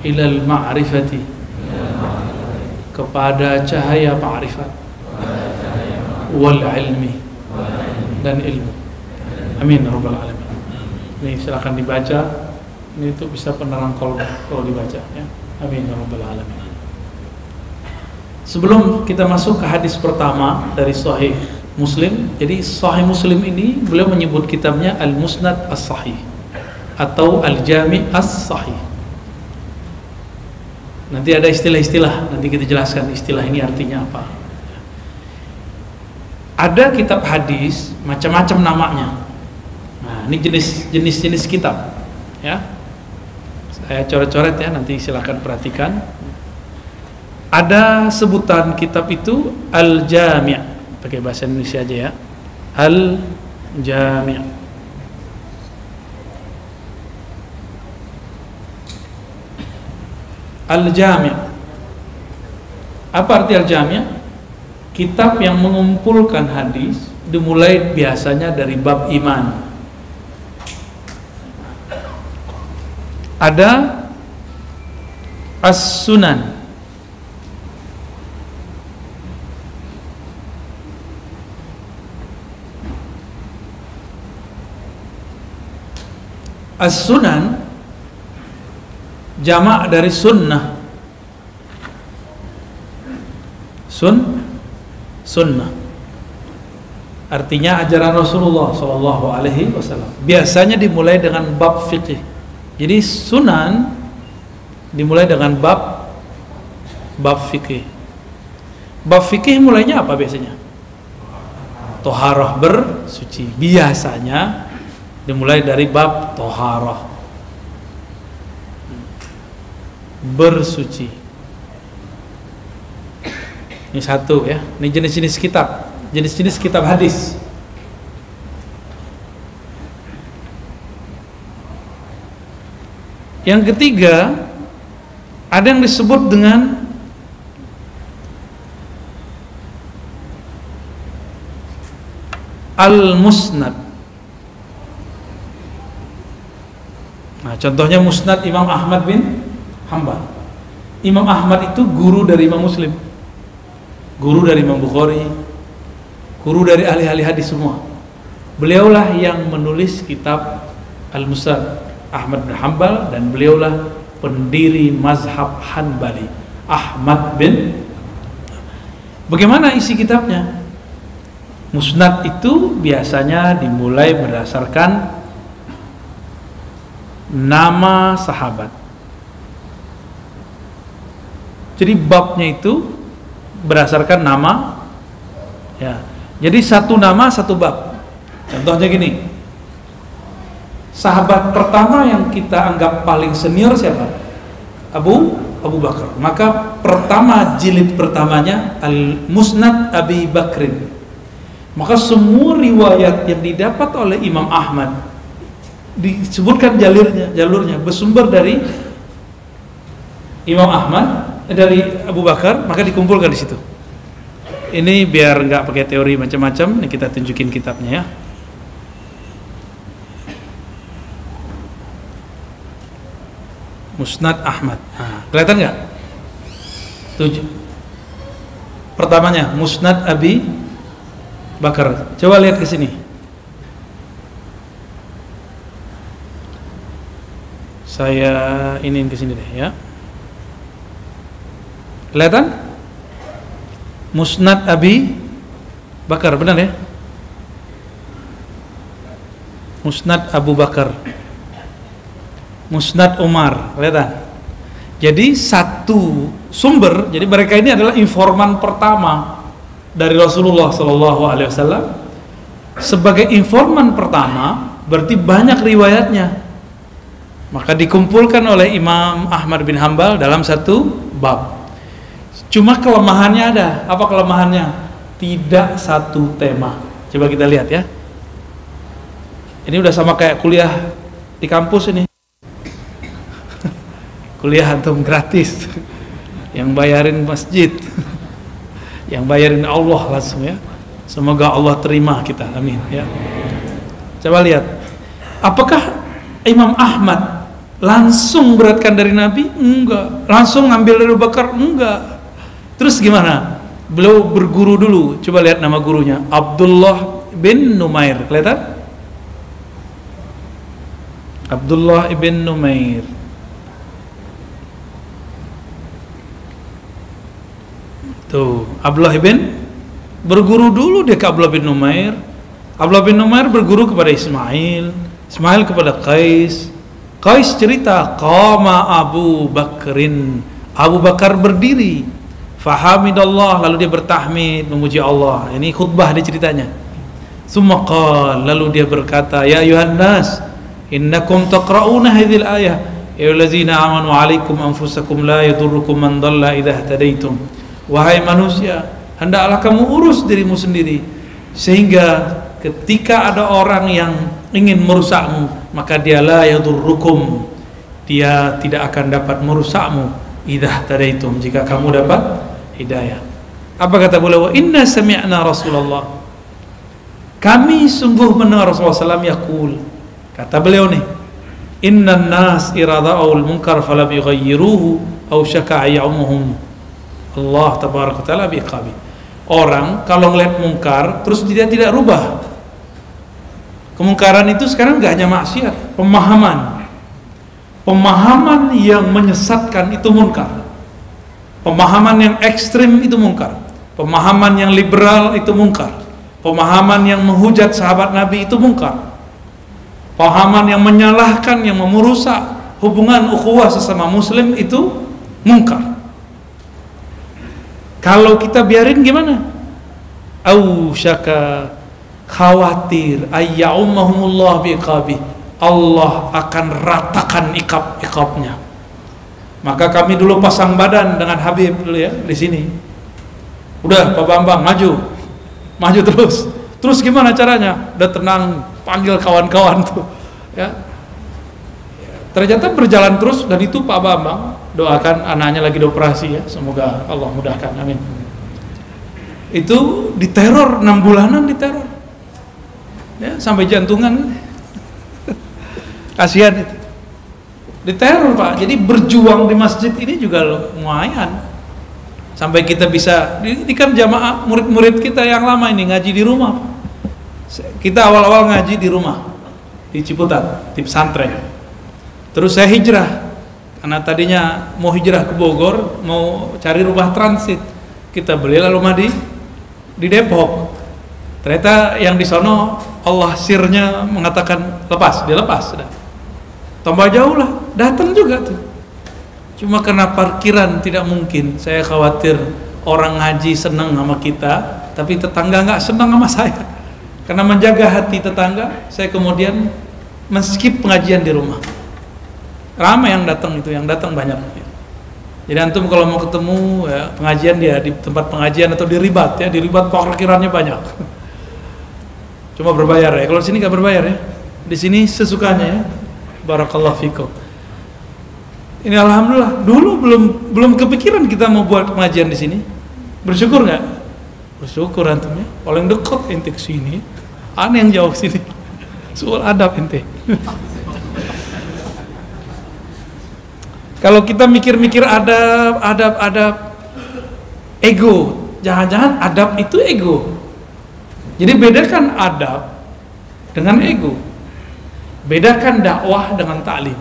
ilal ma'rifati, kepada cahaya ma'rifat, wal ilmi, dan ilmu. Amin ya rabbal alamin. Ini silakan dibaca. Ini itu bisa penerang qalb kalau dibaca ya. Amin ya rabbal alamin. Sebelum kita masuk ke hadis pertama dari Sahih Muslim, jadi Sahih Muslim ini beliau menyebut kitabnya Al-Musnad As-Sahih atau Al-Jami' As-Sahih. Nanti ada istilah-istilah, nanti kita jelaskan istilah ini artinya apa. Ada kitab hadis macam-macam namanya. Nah, ini jenis kitab ya. Saya coret-coret ya, nanti silahkan perhatikan. Ada sebutan kitab itu Al-Jami', pakai bahasa Indonesia aja ya. Al-Jami'. Al-Jami'. Apa arti Al-Jami'? Kitab yang mengumpulkan hadis, dimulai biasanya dari bab iman. Ada As-Sunan. As-Sunan jamak dari sunnah. Sunnah artinya ajaran Rasulullah SAW. Biasanya dimulai dengan bab fikih. Jadi sunan dimulai dengan bab fikih. Bab fikih mulainya apa biasanya? Toharah, bersuci. Biasanya dimulai dari bab toharah, bersuci. Ini satu ya. Ini jenis-jenis kitab hadis. Yang ketiga, ada yang disebut dengan Al-Musnad. Nah, contohnya Musnad Imam Ahmad bin Hanbal. Imam Ahmad itu guru dari Imam Muslim, guru dari Imam Bukhari, guru dari ahli-ahli hadis semua. Beliaulah yang menulis kitab Al-Musnad Ahmad bin Hanbal, dan beliaulah pendiri mazhab Hanbali, Ahmad bin. Bagaimana isi kitabnya? Musnad itu biasanya dimulai berdasarkan nama sahabat. Jadi babnya itu berdasarkan nama ya. Jadi satu nama satu bab. Contohnya gini. Sahabat pertama yang kita anggap paling senior siapa? Abu Bakar. Maka pertama, jilid pertamanya Al-Musnad Abi Bakrin. Maka semua riwayat yang didapat oleh Imam Ahmad disebutkan jalurnya bersumber dari Imam Ahmad, dari Abu Bakar, maka dikumpulkan di situ. Ini biar nggak pakai teori macam-macam, ini kita tunjukin kitabnya ya. Musnad Ahmad. Nah, kelihatan nggak? Pertamanya Musnad Abi Bakar. Coba lihat ke sini. Saya iniin ke sini deh ya. Kelihatan? Musnad Abi Bakar, benar ya? Musnad Abu Bakar. Musnad Umar, kelihatan? Jadi satu sumber, jadi mereka ini adalah informan pertama dari Rasulullah SAW. Sebagai informan pertama, berarti banyak riwayatnya. Maka dikumpulkan oleh Imam Ahmad bin Hanbal dalam satu bab. Cuma kelemahannya ada. Apa kelemahannya? Tidak satu tema. Coba kita lihat ya. Ini udah sama kayak kuliah di kampus ini. Kuliah antum gratis. Yang bayarin masjid. Yang bayarin Allah langsung ya. Semoga Allah terima kita. Amin ya. Coba lihat. Apakah Imam Ahmad Langsung beratkan dari Nabi? Enggak. Langsung ngambil dari Abu Bakar? Enggak. Terus gimana? Beliau berguru dulu. Coba lihat nama gurunya, Abdullah bin Numair. Kelihatan? Abdullah bin Numair. Tuh, Abdullah bin berguru dulu dia ke Abdullah bin Numair. Abdullah bin Numair berguru kepada Ismail, Ismail kepada Qais. Qais cerita, qama Abu Bakrin, Abu Bakar berdiri, fahamidallah, lalu dia bertahmid, memuji Allah. Ini khutbah dia ceritanya. Summa qala, lalu dia berkata, ya ayuhan nas, innakum taqra'una hadhil ayah, ya ayyuhallazina amanu alaikum anfusakum la yadurrukum man dhalla idza ihtadaitum. Wahai manusia, hendaklah kamu urus dirimu sendiri, sehingga ketika ada orang yang ingin merusakmu, maka dia la yadurrukum, dia tidak akan dapat merusakmu idza tadaitum, jika kamu dapat hidayah. Apa kata beliau? Inna sami'na Rasulullah, kami sungguh mendengar Rasulullah SAW yaqul, kata beliau nih, innan nas irada'ul munkar falam yughayyiruhu aw syaka ya'umuhum Allah tabaraka taala biqabi. Orang kalau ngeliat mungkar terus dia tidak rubah. Kemungkaran itu sekarang gak hanya maksiat, pemahaman yang menyesatkan itu munkar, pemahaman yang ekstrim itu munkar, pemahaman yang liberal itu munkar, pemahaman yang menghujat sahabat Nabi itu munkar, pemahaman yang menyalahkan, yang merusak hubungan ukhuwah sesama muslim itu munkar. Kalau kita biarin gimana? Ausyaka, khawatir, ayya'ummahumullah biqabi, Allah akan ratakan iqab-iqabnya. Maka kami dulu pasang badan dengan Habib dulu ya di sini. Udah Pak Bambang maju terus. Terus gimana caranya? Udah tenang, panggil kawan-kawan tuh, ya. Ternyata berjalan terus, dan itu Pak Bambang doakan anaknya lagi dioperasi ya, semoga Allah mudahkan, amin. Itu diteror 6 bulanan, diteror ya, sampai jantungan. Kasihan itu, diteror Pak. Jadi berjuang di masjid ini juga lumayan, sampai kita bisa ini kan jamaah murid-murid kita yang lama ini ngaji di rumah. Kita awal-awal ngaji di rumah di Ciputat, di pesantren. Terus saya hijrah, karena tadinya mau hijrah ke Bogor, mau cari rumah transit. Kita belilah rumah di Depok. Ternyata yang di sono Allah sirnya mengatakan lepas, dia lepas sudah. Tambah jauh lah, datang juga tuh. Cuma karena parkiran tidak mungkin. Saya khawatir orang ngaji senang sama kita, tapi tetangga nggak senang sama saya. Karena menjaga hati tetangga, saya kemudian men-skip pengajian di rumah. Ramai yang datang itu, yang datang banyak. Jadi antum kalau mau ketemu ya, pengajian dia di tempat pengajian atau di ribat ya, di ribat parkirannya banyak. Cuma berbayar ya. Kalau di sini nggak berbayar ya. Di sini sesukanya ya. Barakallahu fikum. Ini alhamdulillah. Dulu belum kepikiran kita mau buat pengajian di sini. Bersyukur nggak? Bersyukur antum ya. Paling dekat ente ke sini. Aneh yang jauh sini. Soal adab ente. Kalau kita mikir-mikir adab ego, jangan-jangan adab itu ego. Jadi bedakan adab dengan ego, bedakan dakwah dengan taklim.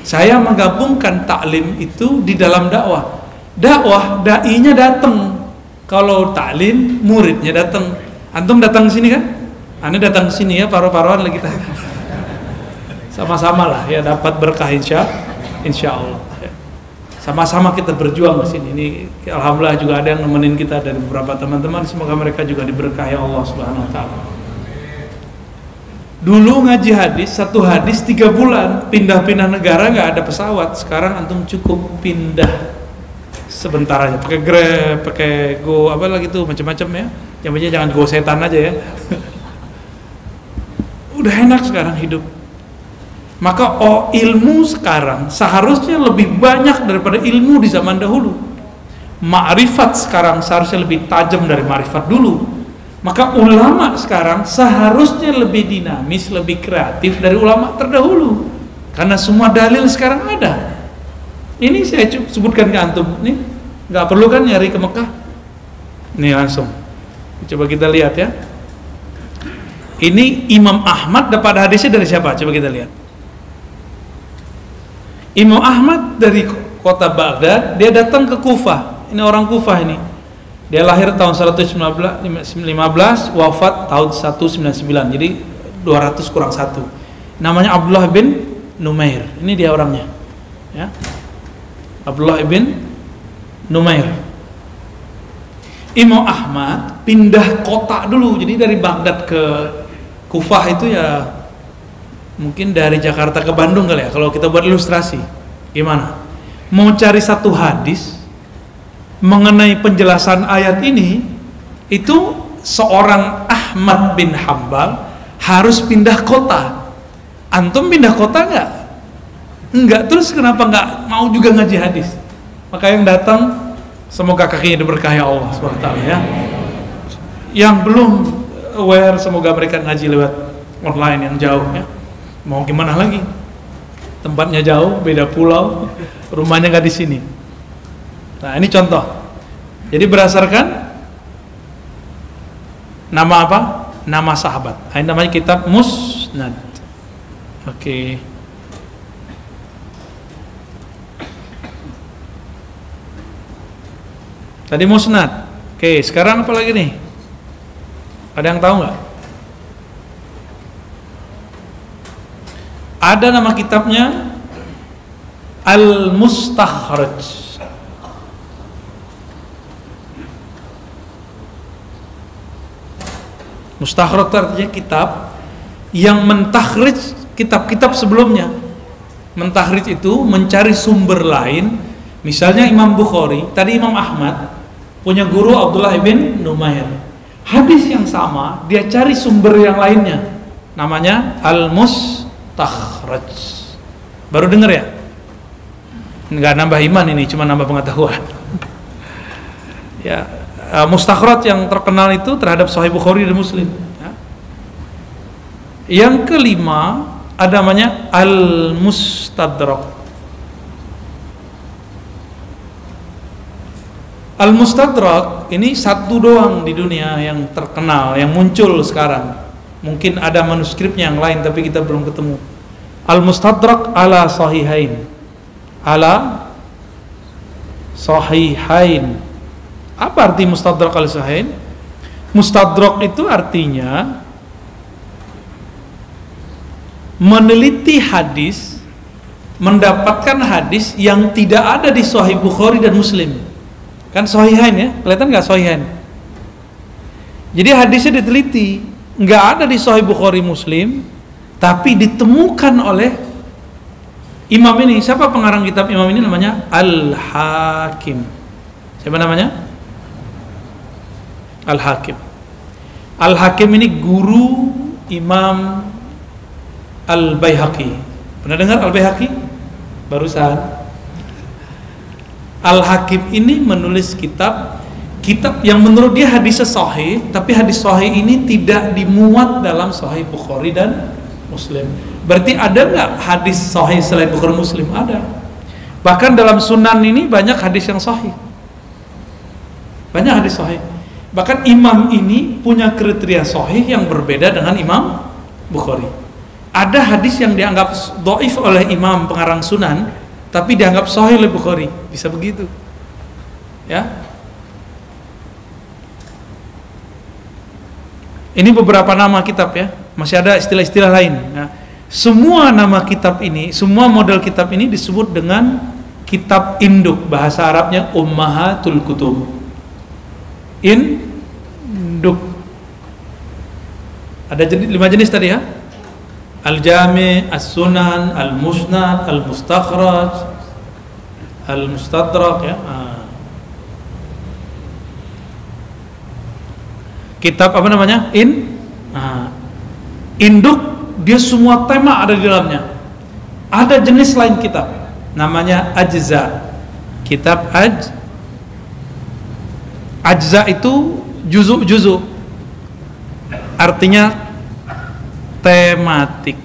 Saya menggabungkan taklim itu di dalam dakwah. Dakwah dai-nya datang, kalau taklim muridnya datang. Antum datang sini kan? Anda datang sini ya, paruh-paruhan lagi kita. Sama-sama lah ya, dapat berkah insya Allah. Sama-sama kita berjuang di sini. Ini alhamdulillah juga ada yang nemenin kita dari beberapa teman-teman. Semoga mereka juga diberkahi Allah Subhanahu wa taala. Dulu ngaji hadis, 1 hadis 3 bulan, pindah-pindah negara nggak ada pesawat. Sekarang antum cukup pindah sebentar aja, pakai Grab, pakai Go, apa lagi tuh macam-macam ya. Yang penting jangan Go setan aja ya. Udah enak sekarang hidup. Maka ilmu sekarang seharusnya lebih banyak daripada ilmu di zaman dahulu. Ma'rifat sekarang seharusnya lebih tajam dari ma'rifat dulu. Maka ulama sekarang seharusnya lebih dinamis, lebih kreatif dari ulama terdahulu. Karena semua dalil sekarang ada. Ini saya sebutkan ke antum. Nih, nggak perlu kan nyari ke Mekah. Nih langsung. Coba kita lihat ya. Ini Imam Ahmad dapat hadisnya dari siapa? Coba kita lihat. Imam Ahmad dari kota Baghdad, dia datang ke Kufah. Ini orang Kufah ini. Dia lahir tahun 115, wafat tahun 199. Jadi 200 kurang 1. Namanya Abdullah bin Numair. Ini dia orangnya. Ya. Abdullah bin Numair. Imam Ahmad pindah kota dulu. Jadi dari Baghdad ke Kufah itu ya mungkin dari Jakarta ke Bandung kali ya, kalau kita buat ilustrasi. Gimana? Mau cari satu hadis mengenai penjelasan ayat ini, itu seorang Ahmad bin Hambal harus pindah kota. Antum pindah kota nggak? Enggak. Terus kenapa nggak mau juga ngaji hadis? Maka yang datang, semoga kakinya diberkahi Allah SWT ya. Yang belum aware, semoga mereka ngaji lewat online yang jauh ya. Mau gimana lagi? Tempatnya jauh, beda pulau, rumahnya nggak di sini. Nah, ini contoh. Jadi berdasarkan nama apa? Nama sahabat. Ini namanya kitab Musnad. Oke. Tadi Musnad. Oke, sekarang apa lagi nih? Ada yang tahu nggak? Ada nama kitabnya Al-Mustakhraj. Mustakhraj artinya kitab yang mentakhrij kitab-kitab sebelumnya. Mentakhrij itu mencari sumber lain. Misalnya Imam Bukhari, tadi Imam Ahmad punya guru Abdullah bin Numair. Hadis yang sama, dia cari sumber yang lainnya. Namanya Al-Mustakhraj. Baru dengar ya? Enggak nambah iman ini, cuma nambah pengetahuan. Ya, Mustakhraj yang terkenal itu terhadap Sahih Bukhari dan Muslim. Ya. Yang kelima ada namanya Al-Mustadrak. Al-Mustadrak ini satu doang di dunia yang terkenal, yang muncul sekarang. Mungkin ada manuskripnya yang lain tapi kita belum ketemu. Al-Mustadrak ala Sahihain. Ala Sahihain. Apa arti Mustadrak ala Sahihain? Mustadrak itu artinya meneliti hadis, mendapatkan hadis yang tidak ada di Sahih Bukhari dan Muslim. Kan Sahihain ya, kelihatan nggak Sahihain? Jadi hadisnya diteliti, nggak ada di Sahih Bukhari Muslim, tapi ditemukan oleh imam ini. Siapa pengarang kitab imam ini? Namanya Al-Hakim. Siapa namanya? Al-Hakim. Al-Hakim ini guru Imam Al-Baihaqi. Pernah dengar Al-Baihaqi? Barusan. Al-Hakim ini menulis kitab yang menurut dia hadisnya sahih, tapi hadis sahih ini tidak dimuat dalam Sahih Bukhari dan Muslim. Berarti ada nggak hadis sahih selain Bukhari Muslim? Ada. Bahkan dalam Sunan ini banyak hadis yang sahih. Banyak hadis sahih. Bahkan imam ini punya kriteria sahih yang berbeda dengan Imam Bukhari. Ada hadis yang dianggap dhaif oleh imam pengarang Sunan, tapi dianggap sahih oleh Bukhari. Bisa begitu. Ya. Ini beberapa nama kitab ya. Masih ada istilah-istilah lain ya. Semua nama kitab ini, semua model kitab ini disebut dengan kitab induk. Bahasa Arabnya Ummahatul Kutub. Induk. Ada 5 jenis tadi ya. Al-Jami', As-Sunan, Al-Musnad, Al-Mustakhraj, Al-Mustadrak ya. Kitab apa namanya? Induk, dia semua tema ada di dalamnya. Ada jenis lain kitab, namanya Ajza. Kitab Ajza itu juzuk-juzuk. Artinya tematik.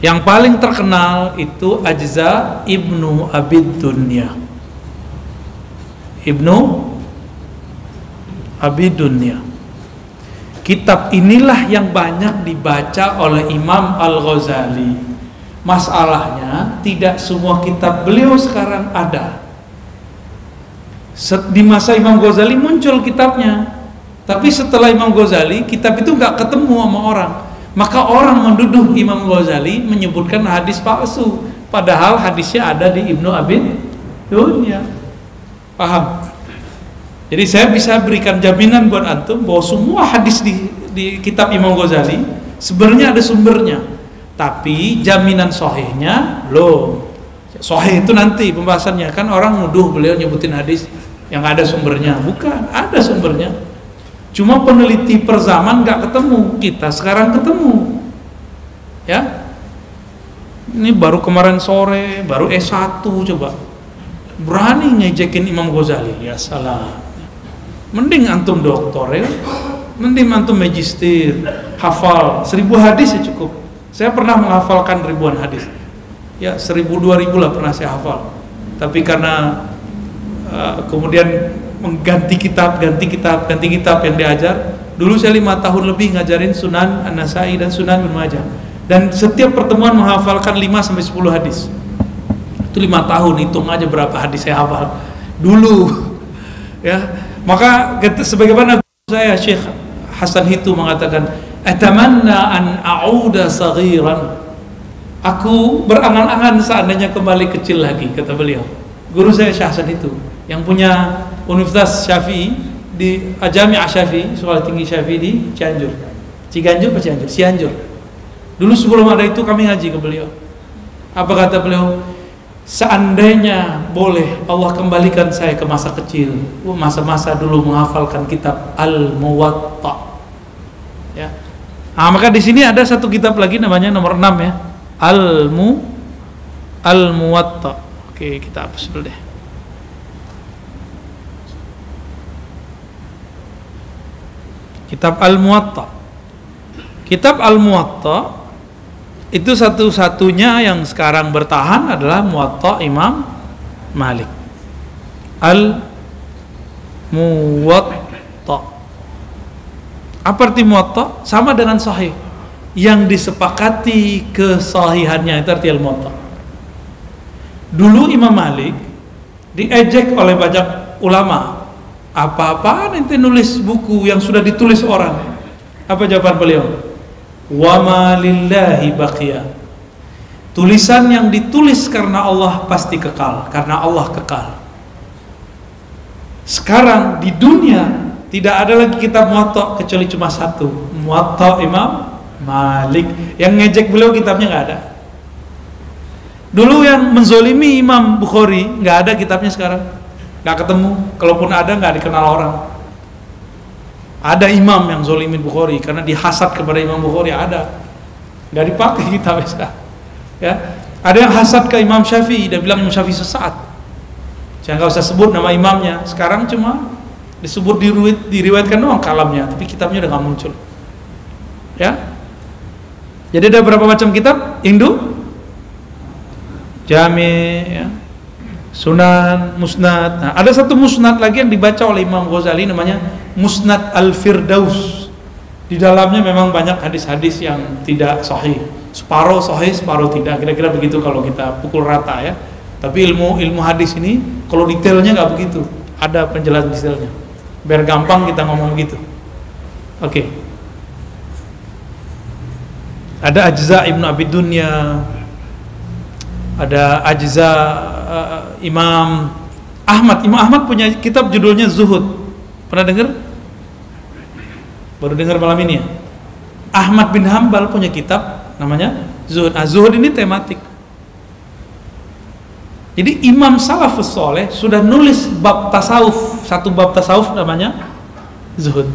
Yang paling terkenal itu Ajza Ibnu Abid Dunya. Ibnu Abid Dunya. Kitab inilah yang banyak dibaca oleh Imam Al-Ghazali. Masalahnya tidak semua kitab beliau sekarang ada. Di masa Imam Ghazali muncul kitabnya, tapi setelah Imam Ghazali kitab itu nggak ketemu sama orang. Maka orang menduduh Imam Ghazali menyebutkan hadis palsu, padahal hadisnya ada di Ibnu Abid Dunya. Paham? Jadi saya bisa berikan jaminan buat antum bahwa semua hadis di kitab Imam Ghazali sebenarnya ada sumbernya, tapi jaminan sahihnya belum. Sahih itu nanti pembahasannya, kan orang nuduh beliau nyebutin hadis yang ada sumbernya. Bukan, ada sumbernya. Cuma peneliti per zaman nggak ketemu. Kita sekarang ketemu. Ya. Ini baru kemarin sore, baru S1 coba. Berani ngejekin Imam Ghazali. Ya salah. Mending antum doktor ya. Mending antum magister, hafal 1000 hadis ya cukup. Saya pernah menghafalkan ribuan hadis. Ya 1000 2000 lah pernah saya hafal. Tapi karena kemudian mengganti kitab yang diajar. Dulu saya 5 tahun lebih ngajarin Sunan An-Nasai dan Sunan Ibnu Majah, dan setiap pertemuan menghafalkan 5-10 hadis. Itu 5 tahun, hitung aja berapa hadis saya hafal dulu. Ya, maka sebagaimana saya Syekh Hasan Hitu mengatakan, atamanna an a'uda saghiran, aku berangan-angan seandainya kembali kecil lagi, kata beliau. Guru saya Syekh Hasan Hitu yang punya Universitas Syafi'i di Jami'ah Syafi'i, Sekolah Tinggi Syafi'i di Cianjur. Ciganjur apa Cianjur? Cianjur. Dulu sebelum ada itu kami ngaji ke beliau. Apa kata beliau? Seandainya boleh Allah kembalikan saya ke masa kecil, masa-masa dulu menghafalkan kitab Al-Muwatta. Ya. Nah, maka di sini ada satu kitab lagi namanya nomor 6 ya. Al-Muwatta. Oke, kita hapus dulu deh. Kitab Al-Muwatta. Kitab Al-Muwatta itu satu-satunya yang sekarang bertahan adalah Muwatta Imam Malik. Al-Muwatta. Apa arti Muwatta? Sama dengan Sahih. Yang disepakati kesahihannya itu arti Al-Muwatta. Dulu Imam Malik diejek oleh banyak ulama. Apa-apaan ente nulis buku yang sudah ditulis orang? Apa jawaban beliau? Wa ma lillahi baqiya. Tulisan yang ditulis karena Allah pasti kekal, karena Allah kekal. Sekarang di dunia tidak ada lagi kitab Muwatta kecuali cuma satu, Muwatta Imam Malik. Yang ngejek beliau kitabnya nggak ada. Dulu yang menzolimi Imam Bukhari nggak ada kitabnya, sekarang nggak ketemu. Kalaupun ada nggak dikenal orang. Ada imam yang zolimin Bukhari karena dihasad kepada Imam Bukhari, ada, nggak dipakai kitabnya sekarang. Ya, ada yang hasad ke Imam Syafi'i, dia bilang Imam Syafi'i sesat. Saya nggak usah sebut nama imamnya. Sekarang cuma disebut diriwayatkan doang kalamnya, tapi kitabnya udah nggak muncul. Ya, jadi ada berapa macam kitab? Induk, Jami, ya, Sunan, Musnad. Nah, ada satu musnad lagi yang dibaca oleh Imam Ghazali namanya Musnad Al-Firdaus. Di dalamnya memang banyak hadis-hadis yang tidak sahih. Separuh sahih, separuh tidak. Kira-kira begitu kalau kita pukul rata ya. Tapi ilmu hadis ini kalau detailnya nggak begitu. Ada penjelasan detailnya. Biar gampang kita ngomong gitu. Oke. Ada Ajza Ibnu Abid Dunya. Ada Ajza Imam Ahmad. Imam Ahmad punya kitab judulnya Zuhud. Pernah dengar? Baru dengar malam ini ya. Ahmad bin Hambal punya kitab namanya Zuhud. Nah, Zuhud ini tematik. Jadi Imam Salafus Soleh sudah nulis bab tasawuf, satu bab tasawuf namanya Zuhud.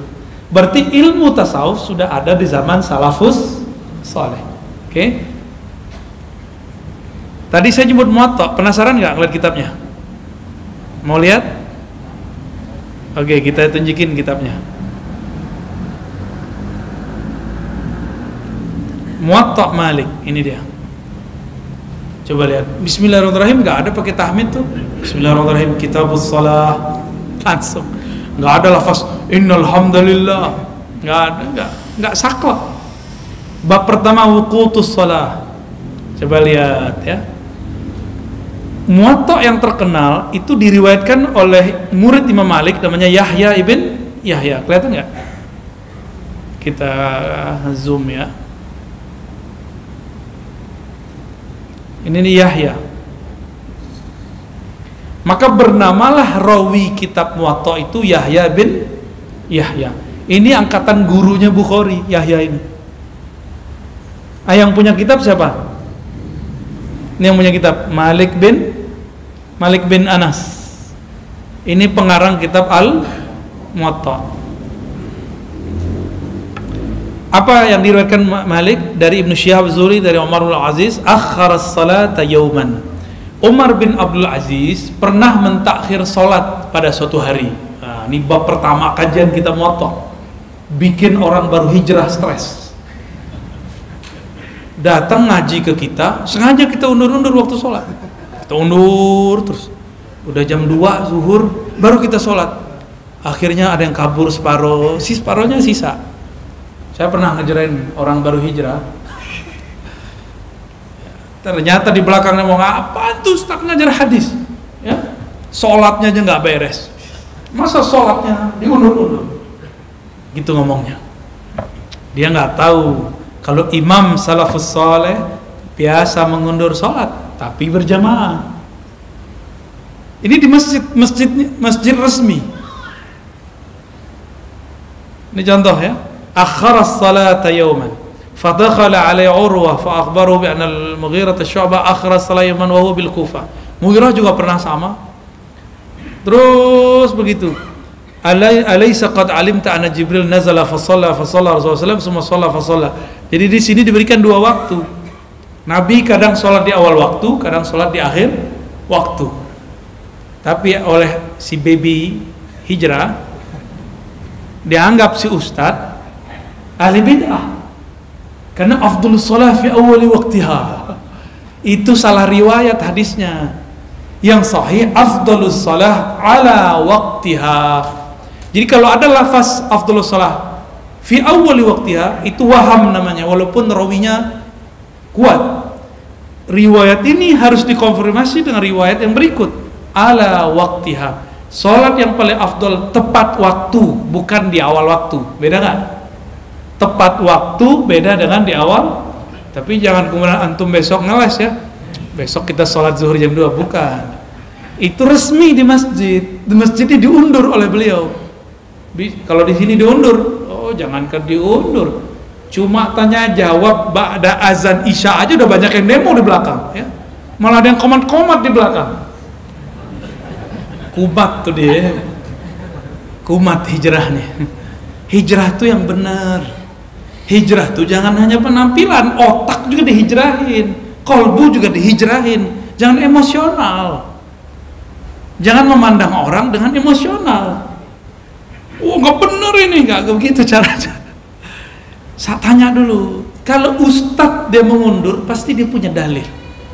Berarti ilmu tasawuf sudah ada di zaman Salafus Soleh. Oke. Tadi saya nyebut Muwatta, penasaran nggak ngeliat kitabnya? Mau lihat? Oke, kita tunjukin kitabnya. Muwatta Malik, ini dia. Coba lihat, Bismillahirrahmanirrahim nggak ada pakai tahmid tuh. Bismillahirrahmanirrahim, kitabus shalah, langsung. Nggak ada lafaz innal hamdalillah, nggak ada, nggak saklek. Bab pertama wuqutus shalah. Coba lihat ya. Muwatta yang terkenal itu diriwayatkan oleh murid Imam Malik namanya Yahya ibn Yahya. Kelihatan nggak? Kita zoom ya. Ini nih Yahya. Maka bernamalah rawi kitab Muwatta itu Yahya bin Yahya. Ini angkatan gurunya Bukhari, Yahya ini. Yang punya kitab siapa? Ini yang punya kitab Malik bin Anas. Ini pengarang kitab Al-Muwatta. Apa yang diriwayatkan Malik dari Ibnu Syihab Zuhri dari Umar bin Aziz, akharas salata yauman. Umar bin Abdul Aziz pernah mentakhir salat pada suatu hari. Nah, ini bab pertama kajian kitab Muwatta. Bikin orang baru hijrah stres. Datang ngaji ke kita, sengaja kita undur-undur waktu sholat. Kita undur terus. Udah jam 2 zuhur, baru kita sholat. Akhirnya ada yang kabur separuh, separuhnya sisa. Saya pernah ngejerain orang baru hijrah. Ternyata di belakangnya mau apa tuh Ustaz ngajar hadis. Ya, sholatnya aja nggak beres. Masa sholatnya diundur-undur? Gitu ngomongnya. Dia nggak tahu kalau imam salafus saleh biasa mengundur sholat, tapi berjamaah. Ini di masjid resmi. Ini contoh ya. Akharas salata yawman, fadakhala alai Urwah, fa akhbaruhu bi anna al-Mughirah asy-Syu'bah akharas salata yawman wa huwa bil Kufah. Mughirah juga pernah sama. Terus begitu. Alaysa qad alimta anna Jibril nazala fa shalla Rasulullah sallallahu summa shalla fa shalla. Jadi di sini diberikan 2 waktu. Nabi kadang sholat di awal waktu, kadang sholat di akhir waktu. Tapi oleh si baby hijrah dianggap si ustadz ahli bid'ah. Karena afdhalus shalah fi awwali waqtiha. Itu salah riwayat hadisnya. Yang sahih afdhalus shalah ala waqtiha. Jadi kalau ada lafaz afdhalus shalah fi awwali waqtiha, itu waham namanya, walaupun rawinya kuat. Riwayat ini harus dikonfirmasi dengan riwayat yang berikut, ala waqtiha. Salat yang paling afdal tepat waktu, bukan di awal waktu. Beda nggak? Tepat waktu beda dengan di awal. Tapi jangan kemudian antum besok ngeles ya. Besok kita sholat zuhur jam 2, bukan. Itu resmi di masjid. Di masjidnya diundur oleh beliau. Kalau di sini diundur, oh jangankan diundur, cuma tanya jawab ba'da azan isya aja udah banyak yang demo di belakang ya. Malah ada yang komat-komat di belakang. Kumat tuh dia. Kumat hijrahnya. Hijrah tuh yang benar. Hijrah tuh jangan hanya penampilan, otak juga dihijrahin, kolbu juga dihijrahin. Jangan emosional. Jangan memandang orang dengan emosional. Oh nggak bener ini, nggak begitu caranya. Saya tanya dulu, kalau ustadz dia mengundur pasti dia punya dalil.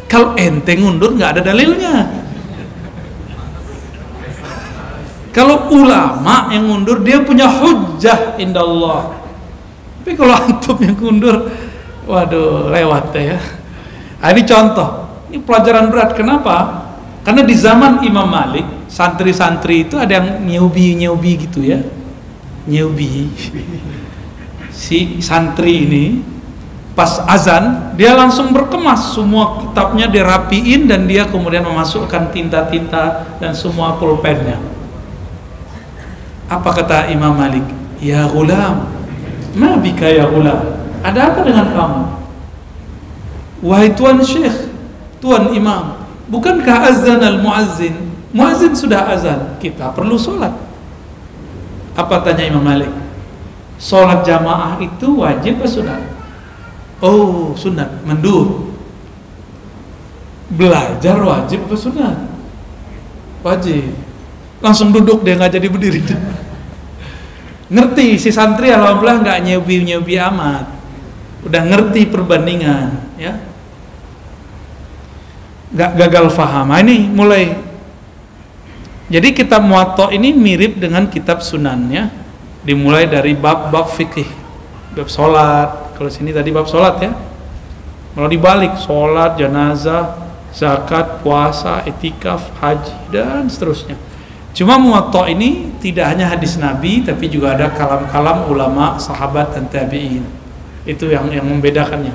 Kalau ente ngundur nggak ada dalilnya. Kalau ulama yang ngundur dia punya hujjah indallah. Tapi kalau antum yang ngundur, waduh lewat deh ya. Nah, ini contoh, ini pelajaran berat. Kenapa? Karena di zaman Imam Malik, santri-santri itu ada yang nyeubi gitu ya. Nyeubi. Si santri ini pas azan dia langsung berkemas, semua kitabnya dirapiin dan dia kemudian memasukkan tinta-tinta dan semua pulpennya. Apa kata Imam Malik? Ya ghulam, ma bika ya ghulam, ada apa dengan kamu? Wahai tuan syekh, tuan imam, bukankah azan al-muazzin? Muazzin sudah azan, kita perlu sholat. Apa tanya Imam Malik? Sholat jamaah itu wajib atau sunat? Oh sunat, manduh. Belajar wajib atau sunat? Wajib. Langsung duduk, dia nggak jadi berdiri. Ngerti si santri, alhamdulillah nggak nyeubi amat, udah ngerti perbandingan ya. gagal faham. Nah, ini mulai. Jadi kitab Muwatta ini mirip dengan kitab Sunannya, dimulai dari bab-bab fikih, bab sholat. Kalau sini tadi bab sholat ya, kalau dibalik sholat, jenazah, zakat, puasa, etikaf, haji dan seterusnya. Cuma Muwatta ini tidak hanya hadis Nabi, tapi juga ada kalam-kalam ulama, sahabat dan tabi'in. Itu yang membedakannya.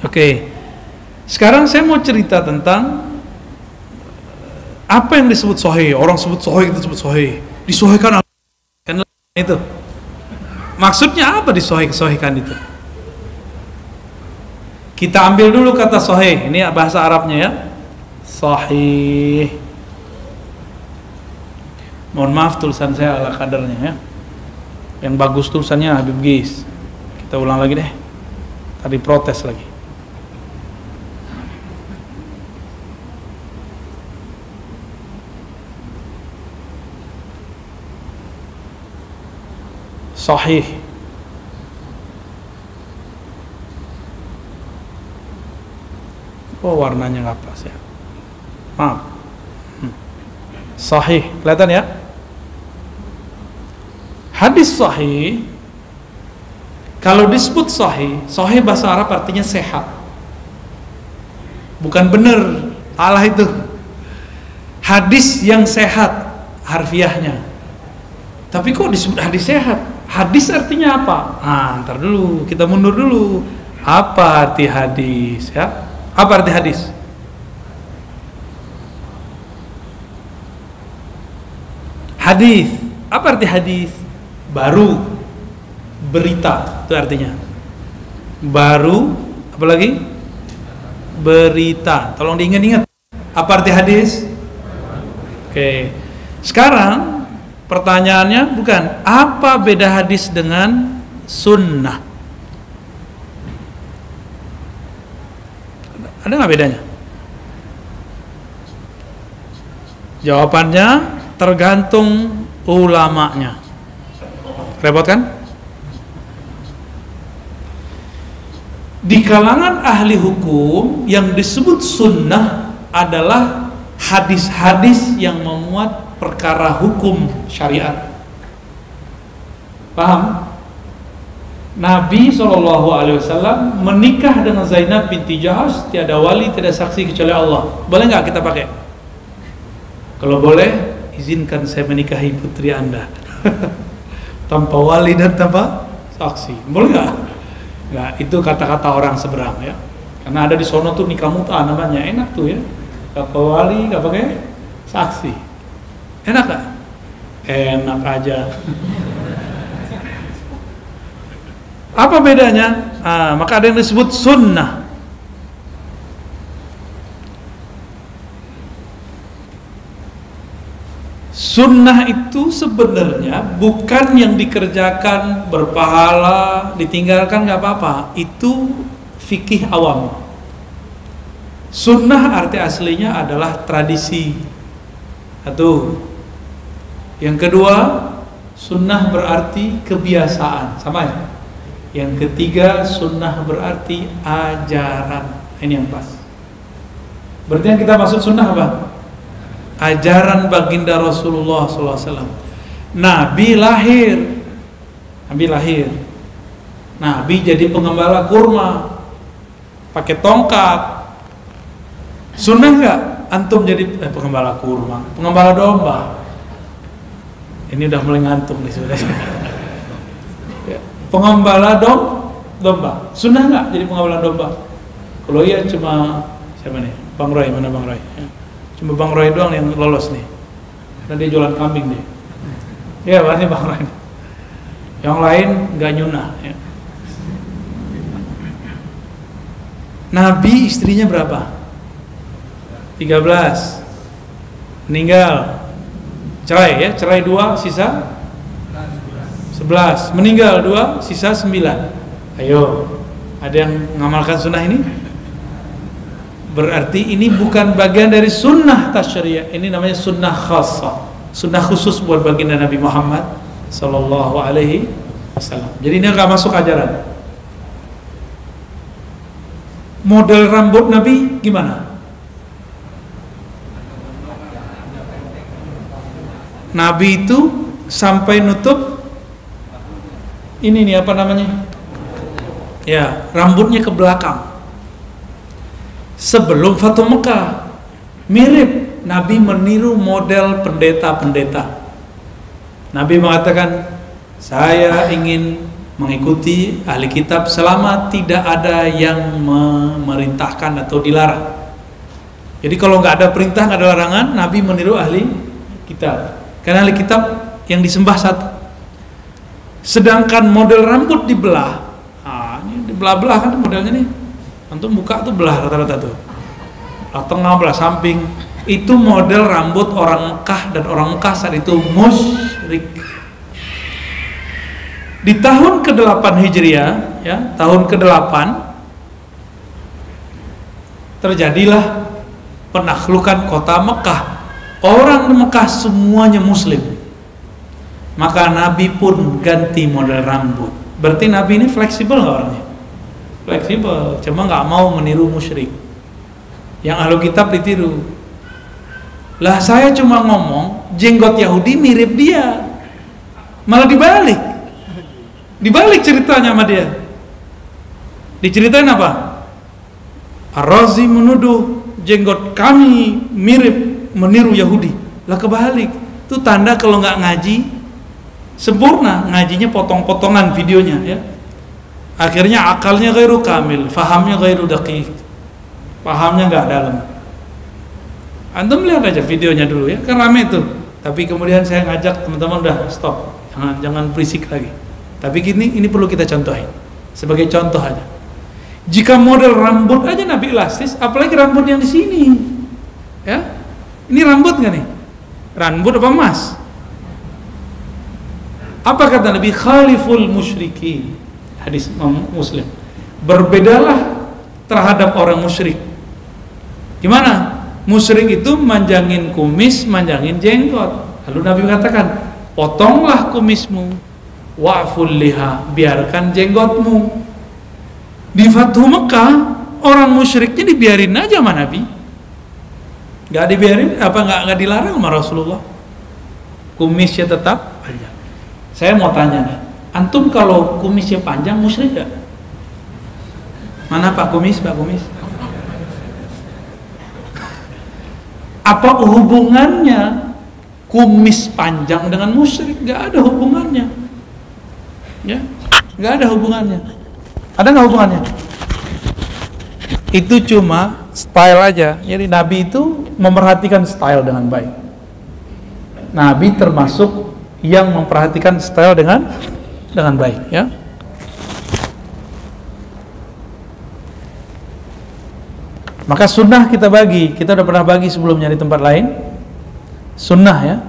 Oke. Sekarang saya mau cerita tentang apa yang disebut sahih. Orang sebut sahih, kita sebut sahih. Disahihkan kan itu. Maksudnya apa disahihkan itu? Kita ambil dulu kata sahih. Ini bahasa Arabnya ya. Sahih. Mohon maaf tulisan saya ala kadarnya ya. Yang bagus tulisannya Habib Gis. Kita ulang lagi deh. Tadi protes lagi. Sahih. Oh, warnanya nggak pas ya. Maaf. Sahih, kelihatan ya? Hadis sahih, kalau disebut sahih, sahih bahasa Arab artinya sehat. Bukan benar, salah itu. Hadis yang sehat harfiahnya. Tapi kok disebut hadis sehat? Hadis artinya apa? Ntar dulu, kita mundur dulu. Apa arti hadis ya? Apa arti hadis? Hadis, apa arti hadis? Baru, berita, itu artinya. Baru, apa lagi? Berita. Tolong diingat-ingat. Apa arti hadis? Oke. Sekarang pertanyaannya bukan apa beda hadis dengan sunnah. Ada nggak bedanya? Jawabannya tergantung ulamanya. Repot kan? Di kalangan ahli hukum yang disebut sunnah adalah hadis-hadis yang memuat perkara hukum syariat. Paham? Nabi SAW menikah dengan Zainab binti Jahash, tiada wali, tiada saksi kecuali Allah. Boleh nggak kita pakai? Kalau boleh, izinkan saya menikahi putri Anda tanpa wali dan tanpa saksi. Boleh nggak? Nggak, itu kata-kata orang seberang ya. Karena ada di sono tuh nikah muta namanya, enak tuh ya. Nggak pakai wali, nggak pakai saksi. Enak nggak? Enak aja. Apa bedanya? Maka ada yang disebut sunnah. Sunnah itu sebenarnya bukan yang dikerjakan berpahala, ditinggalkan nggak apa-apa. Itu fikih awam. Sunnah arti aslinya adalah tradisi. Satu. Yang kedua, sunnah berarti kebiasaan, sama ya? Yang ketiga, sunnah berarti ajaran. Ini yang pas. Berarti yang kita maksud sunnah apa? Ajaran baginda Rasulullah SAW. Nabi lahir. Nabi jadi pengembala kurma, pakai tongkat. Sunnah nggak? Antum jadi pengembala kurma, pengembala domba. Ini udah mulai ngantuk nih sudah. Pengembala domba, sunnah nggak jadi pengembala domba? Kalau iya cuma siapa nih? Bang Roy, mana Bang Roy? Cuma Bang Roy doang yang lolos nih. Karena dia jualan kambing nih. Ya pasti Bang Roy. Yang lain nggak nyunah. Ya. Nabi istrinya berapa? 13. Meninggal. Cerai ya, cerai 2, sisa 11, meninggal 2, sisa 9. Ayo, ada yang mengamalkan sunnah ini? Berarti ini bukan bagian dari sunnah tasyri'iyah. Ini namanya sunnah khassah, sunnah khusus buat baginda Nabi Muhammad Sallallahu Alaihi Wasallam. Jadi ini nggak masuk ajaran. model rambut Nabi gimana? Nabi itu sampai nutup ini nih apa namanya? Ya, rambutnya ke belakang. Sebelum Fathu Mekah mirip, Nabi meniru model pendeta-pendeta. Nabi mengatakan, saya ingin mengikuti ahli kitab selama tidak ada yang memerintahkan atau dilarang. Jadi kalau nggak ada perintah, nggak ada larangan, Nabi meniru ahli kitab. Karena ahli kitab yang disembah satu. Sedangkan model rambut dibelah, ini dibelah-belah kan modelnya nih. Antum buka tuh belah rata-rata tuh. Belah tengah, belah samping. Itu model rambut orang Mekah, dan orang Mekah saat itu musyrik. Di tahun ke-8 Hijriah, ya, tahun ke-8 terjadilah penaklukan kota Mekah. Orang Mekah semuanya muslim. Maka Nabi pun ganti model rambut. Berarti Nabi ini fleksibel nggak orangnya? Fleksibel, cuma nggak mau meniru musyrik. Yang ahlu kitab ditiru. Lah saya cuma ngomong jenggot Yahudi mirip dia, malah dibalik ceritanya sama dia. Diceritain apa? Ar-Razi menuduh jenggot kami mirip meniru Yahudi. Lah kebalik. Itu tanda kalau nggak ngaji sempurna, ngajinya potong-potongan videonya, ya. Akhirnya akalnya ghairu kamil, fahamnya ghairu daqiq, pahamnya nggak dalam. Antum lihat aja videonya dulu, ya, kan rame itu. Tapi kemudian saya ngajak teman-teman, udah stop, jangan berisik lagi. Tapi ini perlu kita contohin sebagai contoh aja. Jika model rambut aja Nabi elastis, apalagi rambut yang di sini, ya. Ini rambut nggak nih? Rambut apa emas? Apa kata Nabi? Khaliful musyrikin. Hadis Muslim. Berbedalah terhadap orang musyrik. Gimana? Musyrik itu manjangin kumis, manjangin jenggot. Lalu Nabi katakan, potonglah kumismu, wa'ful liha, biarkan jenggotmu. Di Fathu Mekah, orang musyriknya dibiarin aja sama Nabi. Gak dibiarin, apa nggak dilarang sama Rasulullah. Kumisnya tetap panjang. Saya mau tanya nih, antum kalau kumisnya panjang musyrik gak? Mana Pak Kumis, Pak Kumis? Apa hubungannya kumis panjang dengan musyrik? Gak ada hubungannya, ya, gak ada hubungannya. Ada nggak hubungannya? Itu cuma style aja. Jadi Nabi itu memperhatikan style dengan baik. Nabi termasuk yang memperhatikan style dengan baik, ya. Maka sunnah kita bagi, kita udah pernah bagi sebelumnya di tempat lain. Sunnah, ya,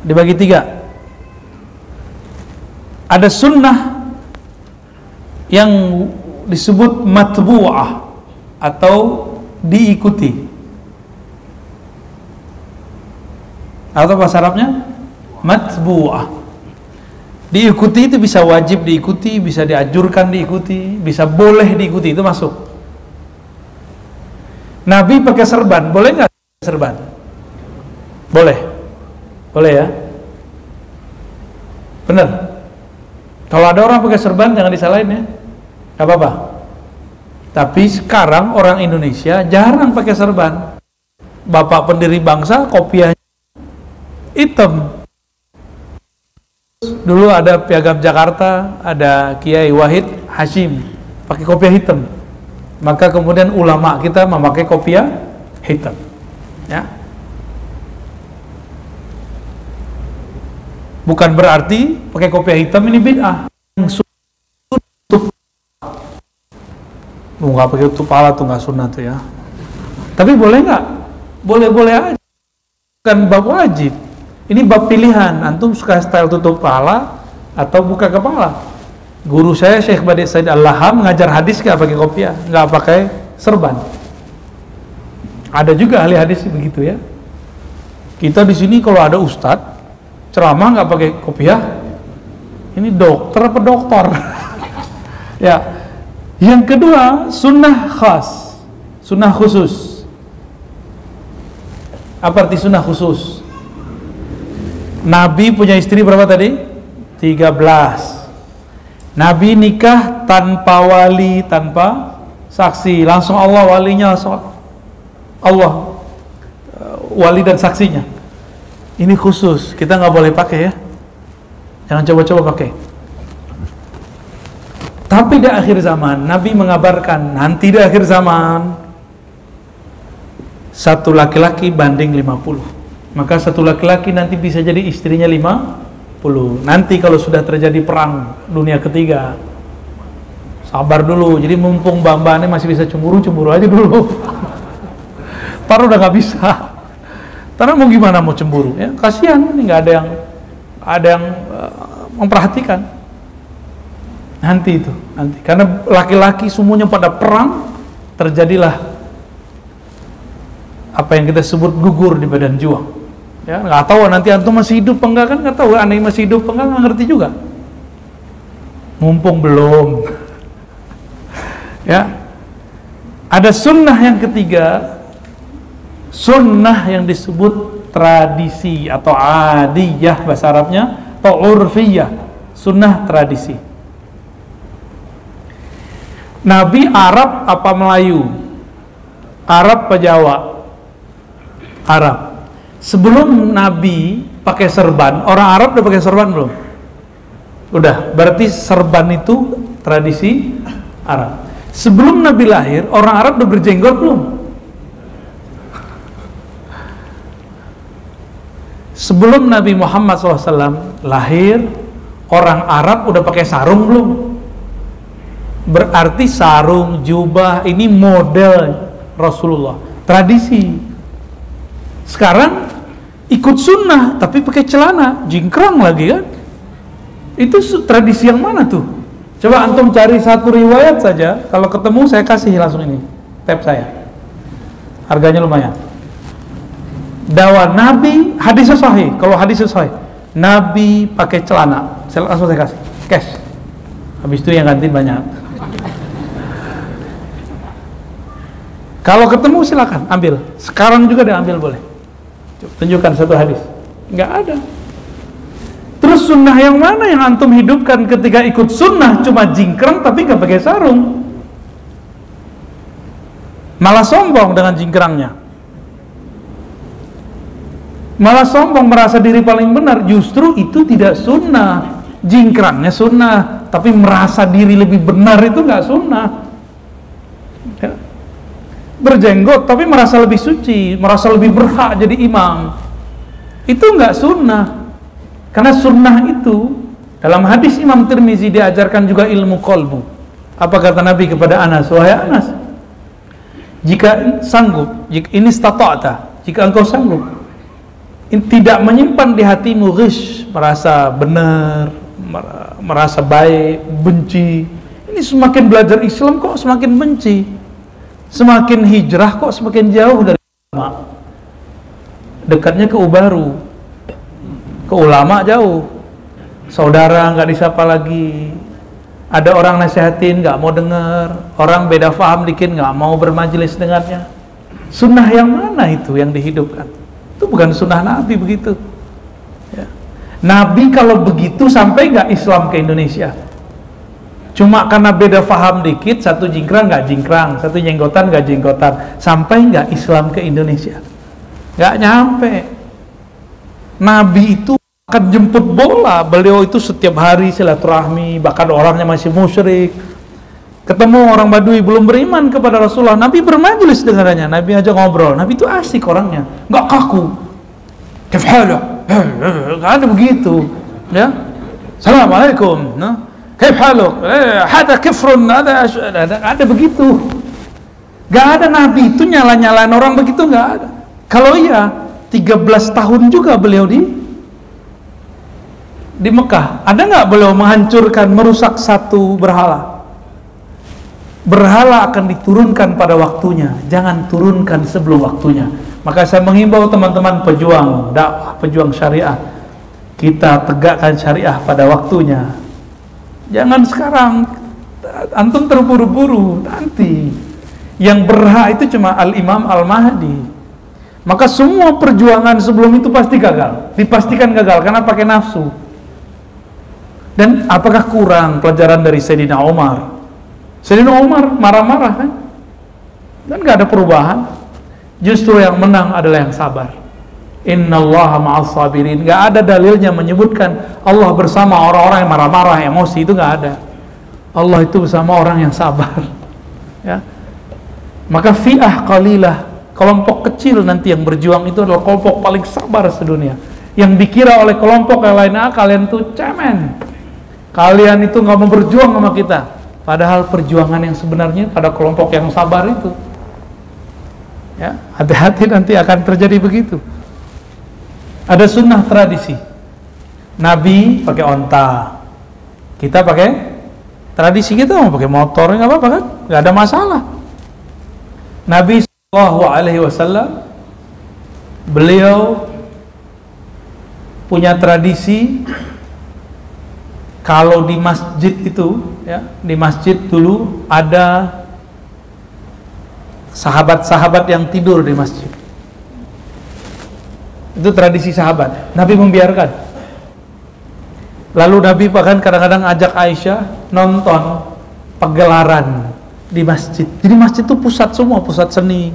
dibagi 3. Ada sunnah yang disebut matbu'ah atau diikuti, atau bahasa Arabnya matbu'ah. Diikuti itu bisa wajib diikuti, bisa dianjurkan diikuti, bisa boleh diikuti, itu masuk. Nabi pakai serban, boleh nggak serban? Boleh, boleh, ya, benar. Kalau ada orang pakai serban jangan disalahin, ya, nggak apa-apa. Tapi sekarang orang Indonesia jarang pakai serban. Bapak pendiri bangsa kopiahnya hitam. Dulu ada Piagam Jakarta, ada Kiai Wahid Hashim pakai kopiah hitam. Maka kemudian ulama kita memakai kopiah hitam, ya. Bukan berarti pakai kopiah hitam ini bid'ah. Nggak pakai tutup pala tuh nggak sunnah tuh, ya. Tapi boleh nggak? Boleh-boleh aja. Bukan bab wajib. Ini bab pilihan. Antum suka style tutup pala atau buka kepala. Guru saya Syekh Badi Said Al-Laham ngajar hadis nggak pakai kopiah, nggak pakai serban. Ada juga ahli hadis begitu, ya. Kita di sini kalau ada ustadz ceramah nggak pakai kopiah, ini dokter apa doktor? Ya, Yang kedua, sunnah khas, sunnah khusus. Apa arti sunnah khusus? Nabi punya istri berapa tadi? 13. Nabi nikah tanpa wali, tanpa saksi, langsung Allah walinya, Allah wali dan saksinya. Ini khusus, kita nggak boleh pakai ya. Jangan coba-coba pakai. Tapi di akhir zaman, Nabi mengabarkan nanti di akhir zaman satu laki-laki banding 50. Maka satu laki-laki nanti bisa jadi istrinya 50. Nanti kalau sudah terjadi perang dunia ketiga, sabar dulu. Jadi mumpung Mbak-mbak ini masih bisa cemburu aja dulu. Taruh udah nggak bisa. Karena mau gimana mau cemburu? Ya kasihan, ini nggak ada yang memperhatikan. Nanti karena laki-laki semuanya pada perang, terjadilah apa yang kita sebut gugur di badan juang. Ya nggak tahu nanti antum masih hidup enggak, kan nggak tahu aneh masih hidup enggak, nggak ngerti juga. Mumpung belum. Ya, ada sunnah yang ketiga, sunnah yang disebut tradisi atau adiyah bahasa Arabnya, atau urfiyah, sunnah tradisi. Nabi Arab apa Melayu? Arab apa Jawa? Arab. Sebelum Nabi pakai serban, orang Arab udah pakai serban belum? Udah, berarti serban itu tradisi Arab. Sebelum Nabi lahir, orang Arab udah berjenggot belum? Sebelum Nabi Muhammad SAW lahir, orang Arab udah pakai sarung belum? Berarti sarung, jubah ini model Rasulullah, tradisi. Sekarang ikut sunnah tapi pakai celana, jingkrang lagi kan? Itu tradisi yang mana tuh? Coba antum cari satu riwayat saja, kalau ketemu saya kasih langsung ini tab saya, harganya lumayan. Dakwah Nabi, hadisnya sahih. Kalau hadisnya sahih, Nabi pakai celana, langsung saya kasih cash. Habis itu yang ganti banyak. Kalau ketemu silakan ambil. Sekarang juga diambil boleh. Tunjukkan satu hadis. Nggak ada. Terus sunnah yang mana yang antum hidupkan ketika ikut sunnah cuma jingkrang tapi nggak pakai sarung? Malah sombong dengan jingkrangnya. Malah sombong merasa diri paling benar. Justru itu tidak sunnah. Jingkrangnya sunnah, tapi merasa diri lebih benar itu nggak sunnah. Ya. Berjenggot tapi merasa lebih suci, merasa lebih berhak jadi imam, itu nggak sunnah. Karena sunnah itu dalam hadis Imam Tirmizi diajarkan juga ilmu qalbu. Apa kata Nabi kepada Anas? Wahai Anas, jika sanggup, jika engkau sanggup tidak menyimpan di hatimu ghish, merasa benar, merasa baik, benci. Ini semakin belajar Islam kok semakin benci, semakin hijrah kok semakin jauh dari ulama, dekatnya ke ubaru, ke ulama jauh, saudara nggak disapa lagi, ada orang nasihatin nggak mau dengar, orang beda faham dikit nggak mau bermajelis dengannya. Sunnah yang mana itu yang dihidupkan? Itu bukan sunnah Nabi begitu. Ya. Nabi kalau begitu sampai nggak Islam ke Indonesia? Cuma karena beda faham dikit, satu jingkrang nggak jingkrang, satu jenggotan nggak jenggotan, sampai nggak Islam ke Indonesia? Nggak nyampe. Nabi itu akan jemput bola, beliau itu setiap hari silaturahmi, bahkan orangnya masih musyrik. Ketemu orang Badui belum beriman kepada Rasulullah, Nabi bermajelis dengannya, Nabi aja ngobrol. Nabi itu asik orangnya, nggak kaku. Kif haluk? Nggak ada begitu. Ya, Assalamualaikum. Nah. Kif haluk? Hada kifrun, ada begitu. Nggak ada. Nabi itu nyala-nyalain orang begitu, nggak ada. Kalau iya, 13 tahun juga beliau di Mekah. Ada nggak beliau menghancurkan, merusak satu berhala? Berhala akan diturunkan pada waktunya, jangan turunkan sebelum waktunya. Maka saya menghimbau teman-teman pejuang dakwah, pejuang syariah, kita tegakkan syariah pada waktunya. Jangan sekarang Antum terburu-buru nanti. Yang berhak itu cuma Al-Imam Al-Mahdi. Maka semua perjuangan sebelum itu pasti gagal. Dipastikan gagal karena pakai nafsu. Dan apakah kurang pelajaran dari Sayyidina Umar? Sayyidina Umar marah-marah kan? Dan gak ada perubahan. Justru yang menang adalah yang sabar. Innallaha ma'as sabirin. Gak ada dalilnya menyebutkan Allah bersama orang-orang yang marah-marah, emosi, itu gak ada. Allah itu bersama orang yang sabar. Ya. Maka fi'ah qalilah, kelompok kecil nanti yang berjuang itu adalah kelompok paling sabar sedunia. Yang dikira oleh kelompok yang lain, kalian tuh cemen, kalian itu gak mau berjuang sama kita. Padahal perjuangan yang sebenarnya pada kelompok yang sabar itu. Ya, hati-hati nanti akan terjadi begitu. Ada sunnah tradisi. Nabi pakai onta, kita pakai tradisi kita mau pakai motor, nggak apa-apa kan? Nggak ada masalah. Nabi SAW, beliau punya tradisi kalau di masjid itu, ya, di masjid dulu ada sahabat-sahabat yang tidur di masjid. Itu tradisi sahabat. Nabi membiarkan. Lalu Nabi bahkan kadang-kadang ajak Aisyah nonton pagelaran di masjid. Jadi masjid itu pusat semua, pusat seni.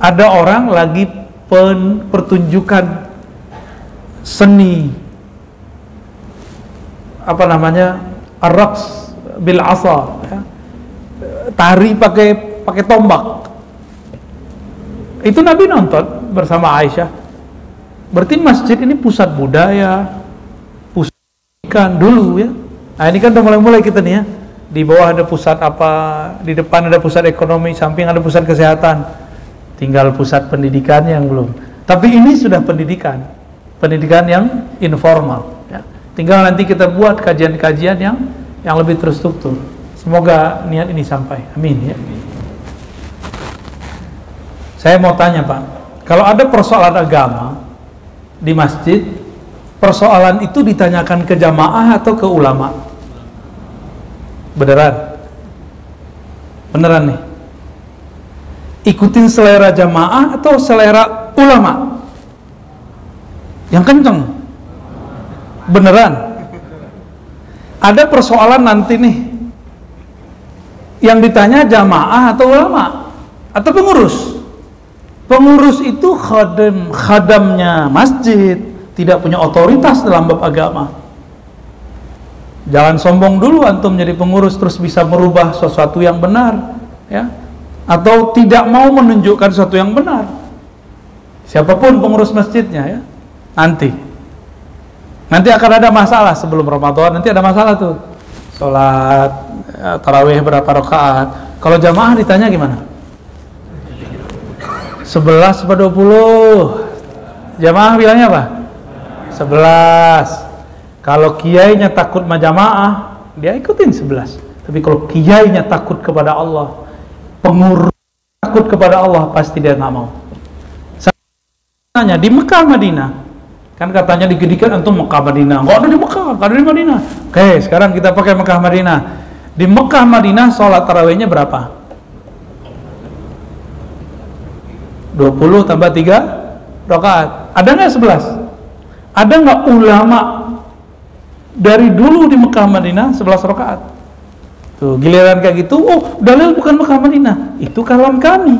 Ada orang lagi pertunjukan seni, apa namanya, ar-raqs bil asa, ya. Tari pakai tombak. Itu Nabi nonton bersama Aisyah. Berarti masjid ini pusat budaya, pusat ikan dulu, ya. Nah ini kan udah mulai-mulai kita nih, ya. Di bawah ada pusat apa, di depan ada pusat ekonomi, samping ada pusat kesehatan. Tinggal pusat pendidikan yang belum. Tapi ini sudah pendidikan yang informal, ya. Tinggal nanti kita buat kajian-kajian yang lebih terstruktur. Semoga niat ini sampai. Amin, ya. Saya mau tanya, Pak, kalau ada persoalan agama di masjid, persoalan itu ditanyakan ke jamaah atau ke ulama? Beneran? Beneran nih? Ikutin selera jamaah atau selera ulama? Yang kenceng? Beneran? Ada persoalan nanti nih, yang ditanya jamaah atau ulama? Atau pengurus? Pengurus itu khadamnya masjid, tidak punya otoritas dalam bab agama. Jangan sombong dulu antum jadi pengurus terus bisa merubah sesuatu yang benar, ya. Atau tidak mau menunjukkan sesuatu yang benar. Siapapun pengurus masjidnya, ya. Nanti akan ada masalah sebelum Ramadan, nanti ada masalah tuh. Sholat tarawih berapa rakaat. Kalau jamaah ditanya gimana? 11 per 20. Jamaah bilangnya apa? 11. Kalau kiainya takut sama jamaah, dia ikutin 11. Tapi kalau kiainya takut kepada Allah, pengurus takut kepada Allah, pasti dia nggak mau. Saya tanya di Mekah Madinah, kan katanya digedikan antum Mekah Madinah. Nggak ada di Mekah, nggak ada di Madinah. Oke, sekarang kita pakai Mekah Madinah. Di Mekah Madinah sholat tarawihnya berapa? 20 tambah 3 rakaat. Ada nggak 11? Ada nggak ulama dari dulu di Mekah Madinah 11 rakaat? Tuh, giliran kayak gitu, oh dalil bukan Mekah Madinah, itu kalam kami.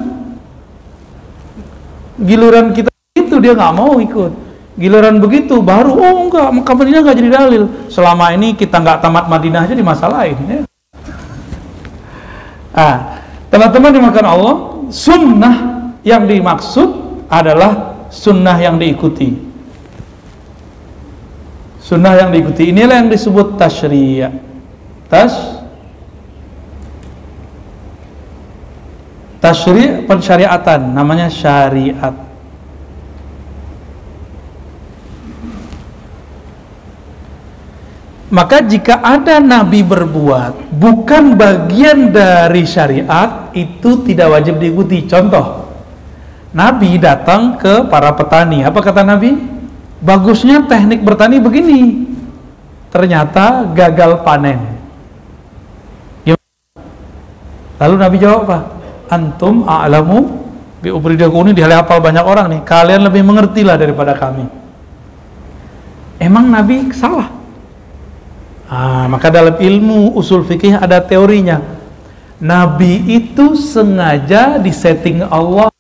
Giliran kita itu dia nggak mau ikut. Giliran begitu baru, oh enggak, Mekah Madinah nggak jadi dalil. Selama ini kita nggak tamat Madinah aja dimasalahin, ya. Teman-teman dimakan Allah, sunnah yang dimaksud adalah sunnah yang diikuti. Sunnah yang diikuti inilah yang disebut tasyri'. Tasyri' pensyariatan, namanya syariat. Maka jika ada nabi berbuat bukan bagian dari syariat, itu tidak wajib diikuti. Contoh, Nabi datang ke para petani. Apa kata Nabi? Bagusnya teknik bertani begini. Ternyata gagal panen. Lalu Nabi jawab apa? Antum a'lamu bi umri ini dihafal banyak orang nih. Kalian lebih mengertilah daripada kami. Emang Nabi salah? Maka dalam ilmu usul fikih ada teorinya. Nabi itu sengaja disetting Allah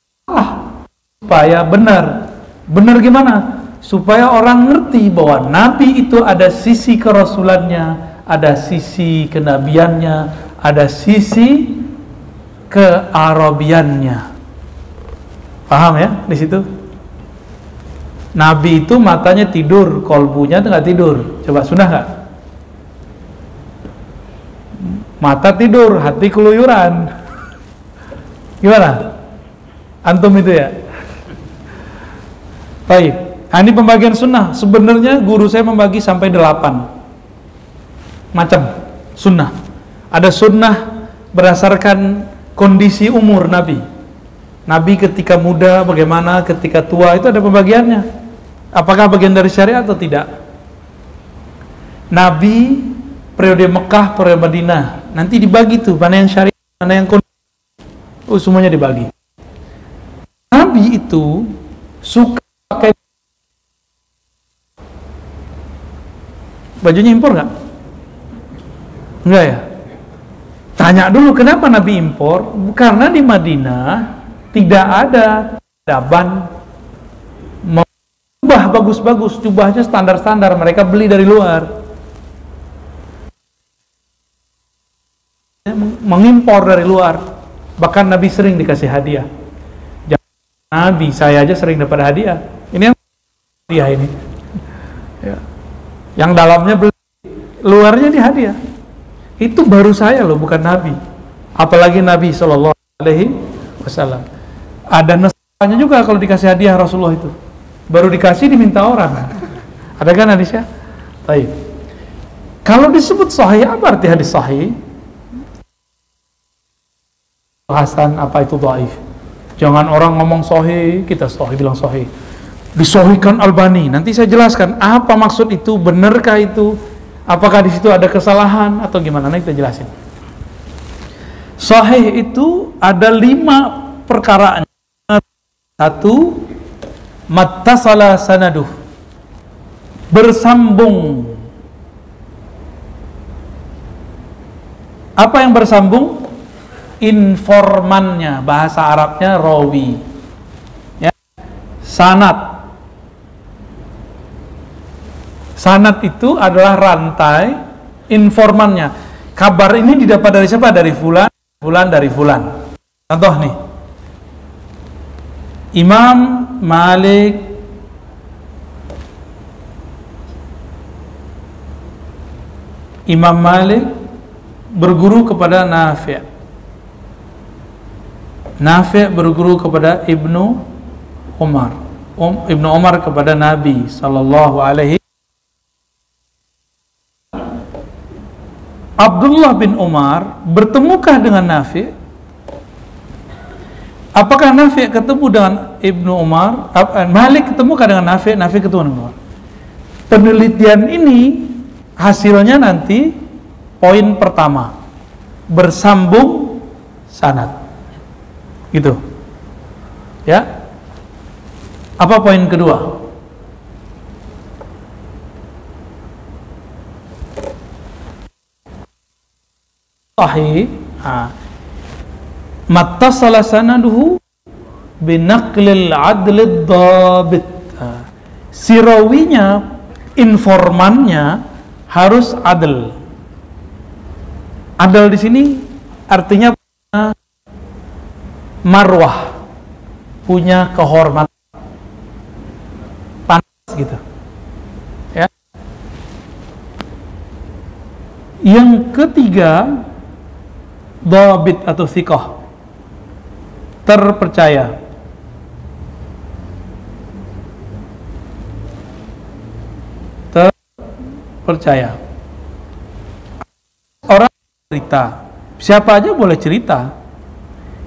supaya benar. Benar gimana? Supaya orang ngerti bahwa Nabi itu ada sisi kerasulannya, ada sisi kenabiannya, ada sisi kearabiannya. Paham ya di situ? Nabi itu matanya tidur, kolbunya nggak tidur. Coba sunnah nggak? Mata tidur, hati keluyuran. Gimana? Antum itu ya? Baik. Ini pembagian sunnah. Sebenarnya guru saya membagi sampai 8 macam sunnah. Ada sunnah berdasarkan kondisi umur Nabi. Nabi ketika muda bagaimana, ketika tua, itu ada pembagiannya. Apakah bagian dari syariat atau tidak? Nabi periode Mekah, periode Madinah, nanti dibagi tuh, mana yang syariat, mana yang kondisi. Semuanya dibagi. Nabi itu suka pakai bajunya impor nggak? Enggak ya? Tanya dulu kenapa Nabi impor? Karena di Madinah tidak ada daban jubah bagus-bagus, jubahnya standar-standar, mereka beli dari luar. Mengimpor dari luar. Bahkan Nabi sering dikasih hadiah. Nabi, saya aja sering dapat hadiah. Ini yang hadiah ini ya. Yang dalamnya beli, luarnya di hadiah. Itu baru saya loh, bukan Nabi. Apalagi Nabi Shallallahu Alaihi Wasallam. Ada nesanya juga kalau dikasih hadiah Rasulullah itu. Baru dikasih diminta orang. Ada kan hadisnya? Baik. Kalau disebut sahih, apa arti hadis sahih? Hasan, apa itu dhaif? Jangan orang ngomong sahih, kita sahih bilang sahih. Disahihkan Albani. Nanti saya jelaskan apa maksud itu, benarkah itu? Apakah di situ ada kesalahan atau gimana? Nanti kita jelasin. Sahih itu ada 5 perkara. 1, mattasala sanaduh, bersambung. Apa yang bersambung? Informannya, bahasa Arabnya rawi ya. Sanad itu adalah rantai informannya. Kabar ini didapat dari siapa? Dari fulan, dari fulan. Contoh nih, Imam Malik berguru kepada Nafi'. Nafi' berguru kepada Ibnu Umar. Ibnu Umar kepada Nabi sallallahu alaihi. Abdullah bin Umar bertemukah dengan Nafi'? Apakah Nafi' ketemu dengan Ibnu Umar? Malik ketemukah dengan Nafi'? Nafi' ketemu dengan Umar. Penelitian ini hasilnya nanti poin pertama, bersambung sanad. Gitu ya. Apa poin kedua? Sahih, mattasala sanaduhu binaqlil adlid dhabit. Si rawinya, informannya harus adil. Adil di sini artinya marwah, punya kehormatan, panas gitu ya. Yang ketiga, dhabit atau thiqah, terpercaya. Orang cerita, siapa aja boleh cerita,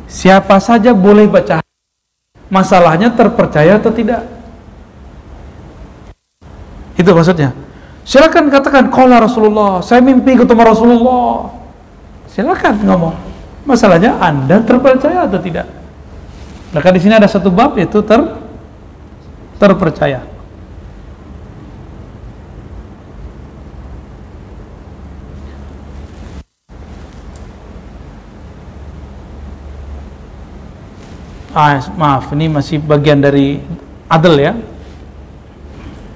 siapa saja boleh baca. Masalahnya terpercaya atau tidak. Itu maksudnya. Silakan katakan qala Rasulullah, saya mimpi ketemu Rasulullah. Silakan ngomong. Masalahnya Anda terpercaya atau tidak. Maka di sini ada satu bab, yaitu terpercaya. Maaf, ini masih bagian dari adl ya.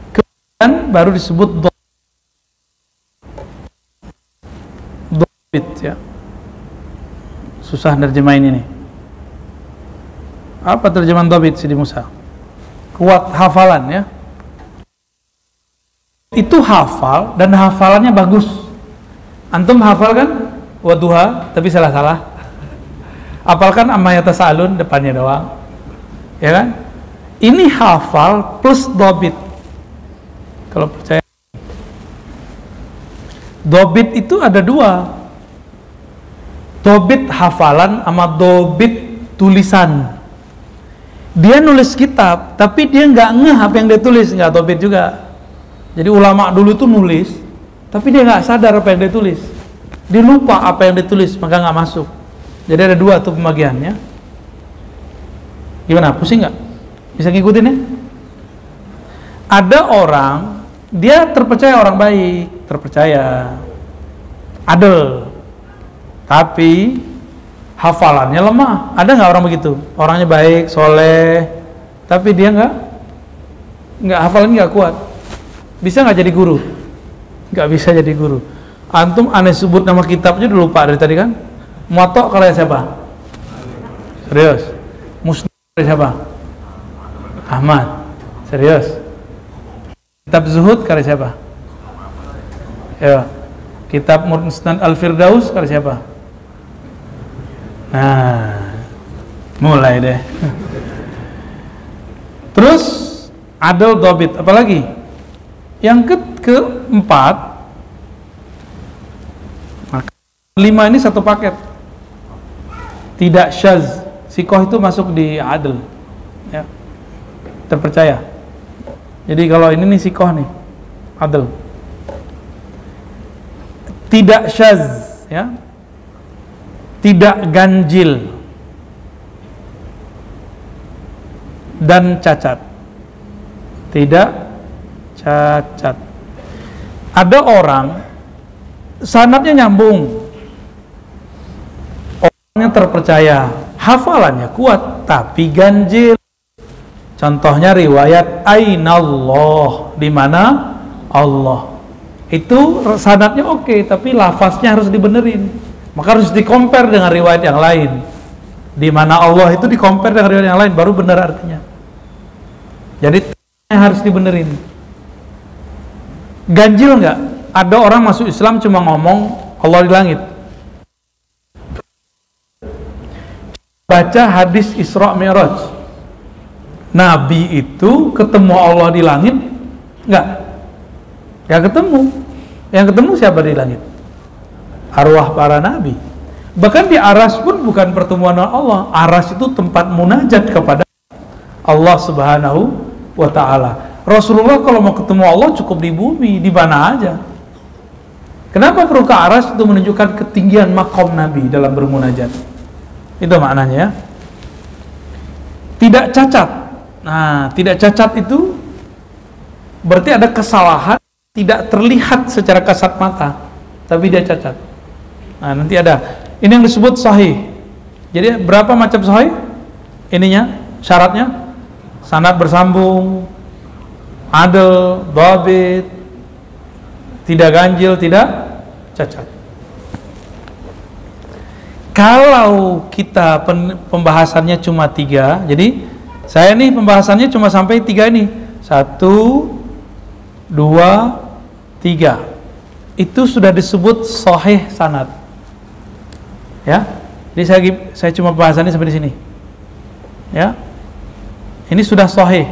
Kemudian baru disebut dobit ya. Susah nerjemahin ini. Apa terjemahan dobit Sidi Musa? Kuat hafalan ya. Itu hafal dan hafalannya bagus. Antum hafal kan Wadduha tapi salah-salah. Apalkan amma yatasaalun depannya doang. Ya kan? Ini hafal plus dobit. Kalau percaya. Dobit itu ada dua. Dobit hafalan sama dobit tulisan. Dia nulis kitab, tapi dia nggak ngeh apa yang dia tulis, nggak dobit juga. Jadi ulama dulu tuh nulis, tapi dia nggak sadar apa yang dia tulis. Dia lupa apa yang dia tulis, maka nggak masuk. Jadi ada dua tuh pembagiannya. Gimana? Pusing nggak? Bisa ngikutin ya? Ada orang, dia terpercaya orang baik, terpercaya, adil, tapi hafalannya lemah. Ada nggak orang begitu? Orangnya baik, soleh, tapi dia nggak hafalannya nggak kuat. Bisa nggak jadi guru? Nggak bisa jadi guru. Antum aneh sebut nama kitabnya udah lupa dari tadi kan? Muwatta karya siapa? Serius? Musnad karya siapa? Ahmad. Serius? Kitab Zuhud karya siapa? Ya. Kitab Musnad Al-Firdaus karya siapa? Nah, mulai deh. Terus adil dobit, apalagi? Yang keempat, maka 5 ini satu paket. Tidak syaz. Sikoh itu masuk di adil, ya. Terpercaya. Jadi kalau ini nih sikoh nih, adil. Tidak syaz, ya. Tidak ganjil dan cacat. Tidak cacat. Ada orang sanadnya nyambung, orangnya terpercaya, hafalannya kuat, tapi ganjil. Contohnya riwayat Ainallah, di mana Allah. Itu sanadnya oke, tapi lafaznya harus dibenerin. Maka harus di-compare dengan riwayat yang lain. Di mana Allah itu di-compare dengan riwayat yang lain, baru benar artinya. Jadi harus dibenerin. Ganjil nggak? Ada orang masuk Islam cuma ngomong Allah di langit. Baca hadis Isra Mi'raj. Nabi itu ketemu Allah di langit? Nggak. Nggak ketemu. Yang ketemu siapa di langit? Arwah para nabi. Bahkan di Aras pun bukan pertemuan Allah. Aras itu tempat munajat kepada Allah Subhanahu wa ta'ala. Rasulullah kalau mau ketemu Allah cukup di bumi, di mana aja. Kenapa perlu ke Aras? Itu menunjukkan ketinggian makom Nabi dalam bermunajat. Itu maknanya ya. Tidak cacat. Nah, tidak cacat itu berarti ada kesalahan tidak terlihat secara kasat mata, tapi dia cacat. Nah, nanti ada. Ini yang disebut sahih. Jadi berapa macam sahih? Ininya, syaratnya sanad bersambung, adil, dhabit, tidak ganjil, tidak cacat. Kalau kita pembahasannya cuma 3, jadi saya nih pembahasannya cuma sampai 3 ini. 1, 2, 3. Itu sudah disebut sahih sanad. Ya, jadi saya cuma bahasannya sampai di sini. Ya, ini sudah sahih,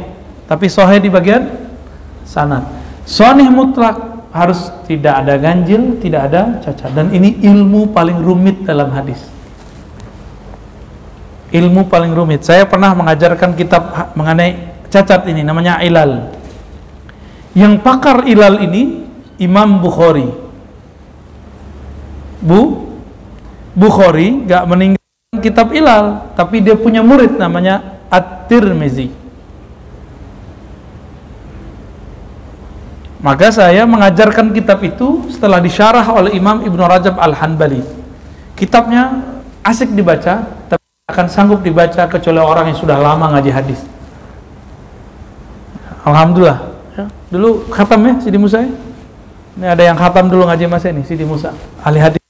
tapi sahih di bagian sanad. Sahih mutlak harus tidak ada ganjil, tidak ada cacat. Dan ini ilmu paling rumit dalam hadis. Ilmu paling rumit. Saya pernah mengajarkan kitab mengenai cacat ini, namanya ilal. Yang pakar ilal ini Imam Bukhari. Bukhari nggak meninggalkan kitab ilal, tapi dia punya murid namanya At-Tirmizi. Maka saya mengajarkan kitab itu setelah disyarah oleh Imam Ibnu Rajab Al-Hanbali. Kitabnya asik dibaca, tapi akan sanggup dibaca kecuali orang yang sudah lama ngaji hadis. Alhamdulillah. Ya, dulu khatam ya Sidi Musa ya? Ini ada yang khatam dulu ngaji Mas ini, Sidi Musa, ahli hadis.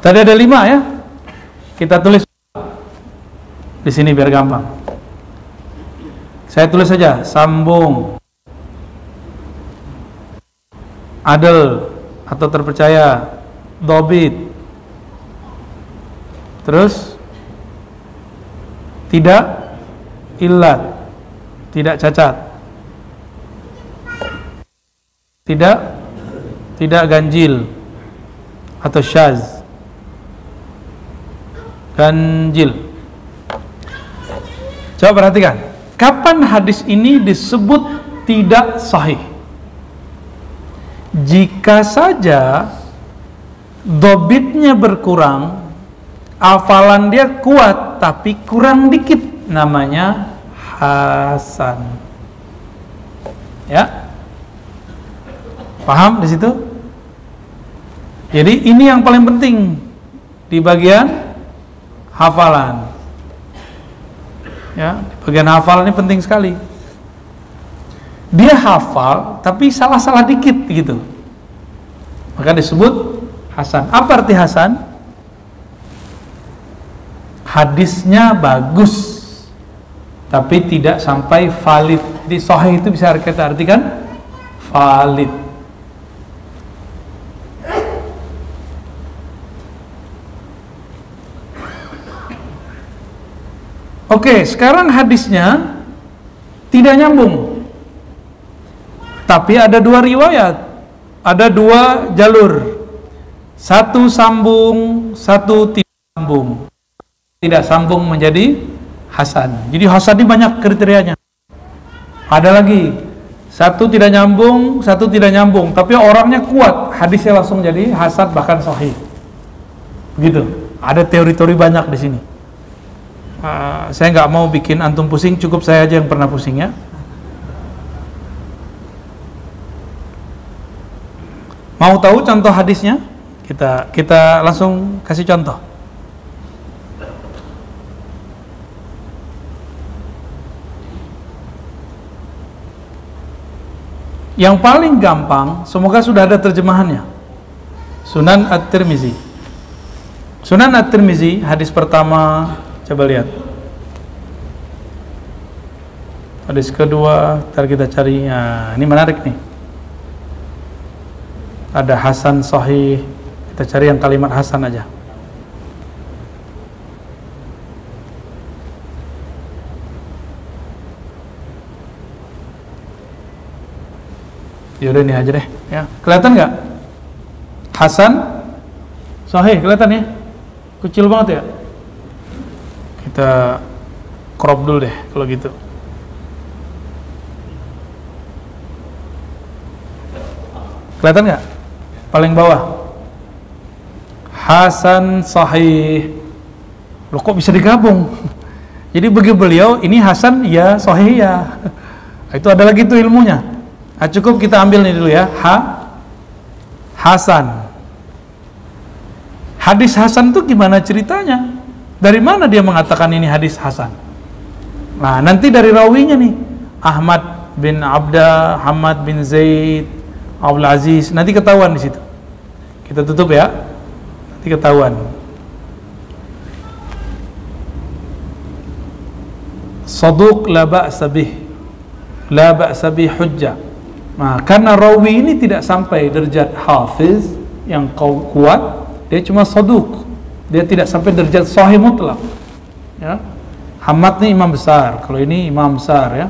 Tadi ada 5 ya. Kita tulis di sini biar gampang. Saya tulis saja, sambung, adil atau terpercaya, dhabit, terus tidak illat, tidak cacat, tidak ganjil atau syaz, ganjil. Coba perhatikan, kapan hadis ini disebut tidak sahih? Jika saja dhabitnya berkurang, hafalan dia kuat tapi kurang dikit, namanya hasan. Ya, paham di situ? Jadi ini yang paling penting di bagian hafalan. Ya, di bagian hafal ini penting sekali. Dia hafal tapi salah-salah dikit gitu, maka disebut hasan. Apa arti hasan? Hadisnya bagus tapi tidak sampai valid. Di sahih itu bisa kita artikan valid. Oke, sekarang hadisnya tidak nyambung, tapi ada 2 riwayat, ada 2 jalur, satu sambung, satu tidak sambung. Tidak sambung menjadi hasan. Jadi hasan ini banyak kriterianya. Ada lagi, satu tidak nyambung, satu tidak nyambung, tapi orangnya kuat, hadisnya langsung jadi hasan bahkan sahih. Begitu. Ada teori-teori banyak di sini. Saya nggak mau bikin antum pusing, cukup saya aja yang pernah pusing ya. Mau tahu contoh hadisnya? Kita langsung kasih contoh. Yang paling gampang, semoga sudah ada terjemahannya. Sunan At-Tirmizi. Sunan At-Tirmizi, hadis pertama, coba lihat. Hadis kedua, ntar kita cari. Nah, ini menarik nih. Ada hasan sahih. Kita cari yang kalimat hasan aja. Yaudah ini aja deh ya. Kelihatan nggak? Hasan sahih, kelihatan ya? Kecil banget ya. Kita crop dulu deh kalau gitu. Kelihatan nggak? Paling bawah. Hasan sahih. Loh kok bisa digabung? Jadi bagi beliau ini hasan ya, sahih ya. Itu ada lagi tuh ilmunya. Nah, cukup kita ambil nih dulu ya. Hasan. Hadis hasan itu gimana ceritanya? Dari mana dia mengatakan ini hadis hasan? Nah, nanti dari rawinya nih. Ahmad bin Abdah, Hamad bin Zaid, Abdul Aziz, nanti ketahuan di situ. Kita tutup ya. Nanti ketahuan. Saduq la ba'sa bih. La ba'sa bih hujjah. Nah, karena rawi ini tidak sampai derajat hafiz yang kuat, dia cuma saduq. Dia tidak sampai derajat sahih mutlak. Ya. Hamad ini imam besar, kalau ini imam besar ya.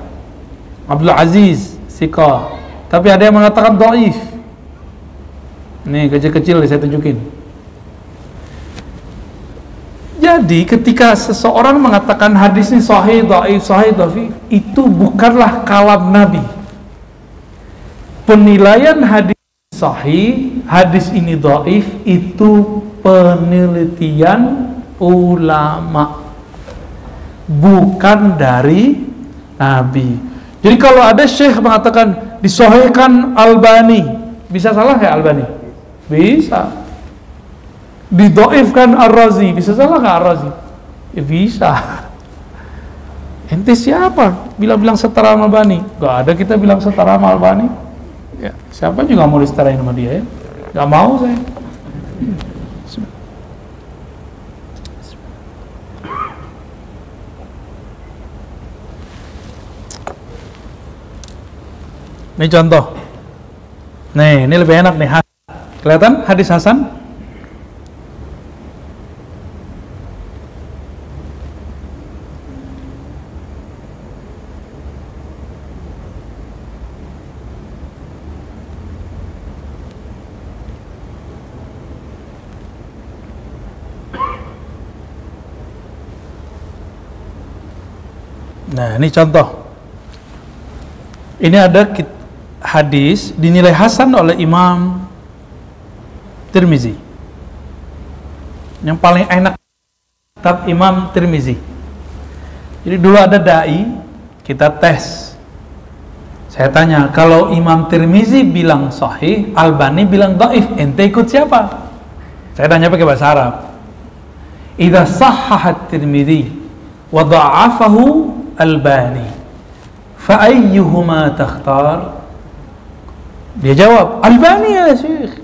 Abdul Aziz siqah. Tapi ada yang mengatakan dhaif. Nih kecil-kecil saya tunjukin. Jadi ketika seseorang mengatakan hadis ini sahih, dhaif, sahih, dhaif, itu bukanlah kalam Nabi. Penilaian hadis sahih hadis ini dhaif itu penelitian ulama, bukan dari Nabi. Jadi kalau ada syekh mengatakan disahihkan Albani, bisa salah ya Albani? Bisa. Didhaifkan Ar-Razi, bisa salah nggak Ar-Razi? Ya bisa. Ente siapa bilang-bilang setara sama Albani? Gak ada kita bilang setara sama Albani. Ya, siapa juga mau disetarain sama dia ya? Gak mau saya. Ini contoh. Nih, ini lebih enak nih. Kelihatan hadis Hasan? Nah, ini contoh. Ini ada hadis dinilai hasan oleh Imam Tirmizi. Yang paling enak kitab Imam Tirmizi. Jadi dulu ada dai, kita tes. Saya tanya, kalau Imam Tirmizi bilang sahih, Albani bilang dhaif, ente ikut siapa? Saya tanya pakai bahasa Arab. Idza sahhahat Tirmizi wa dha'afahu Albani, fa ayyuhuma takhtar? Dia jawab, Albani ya Syekh,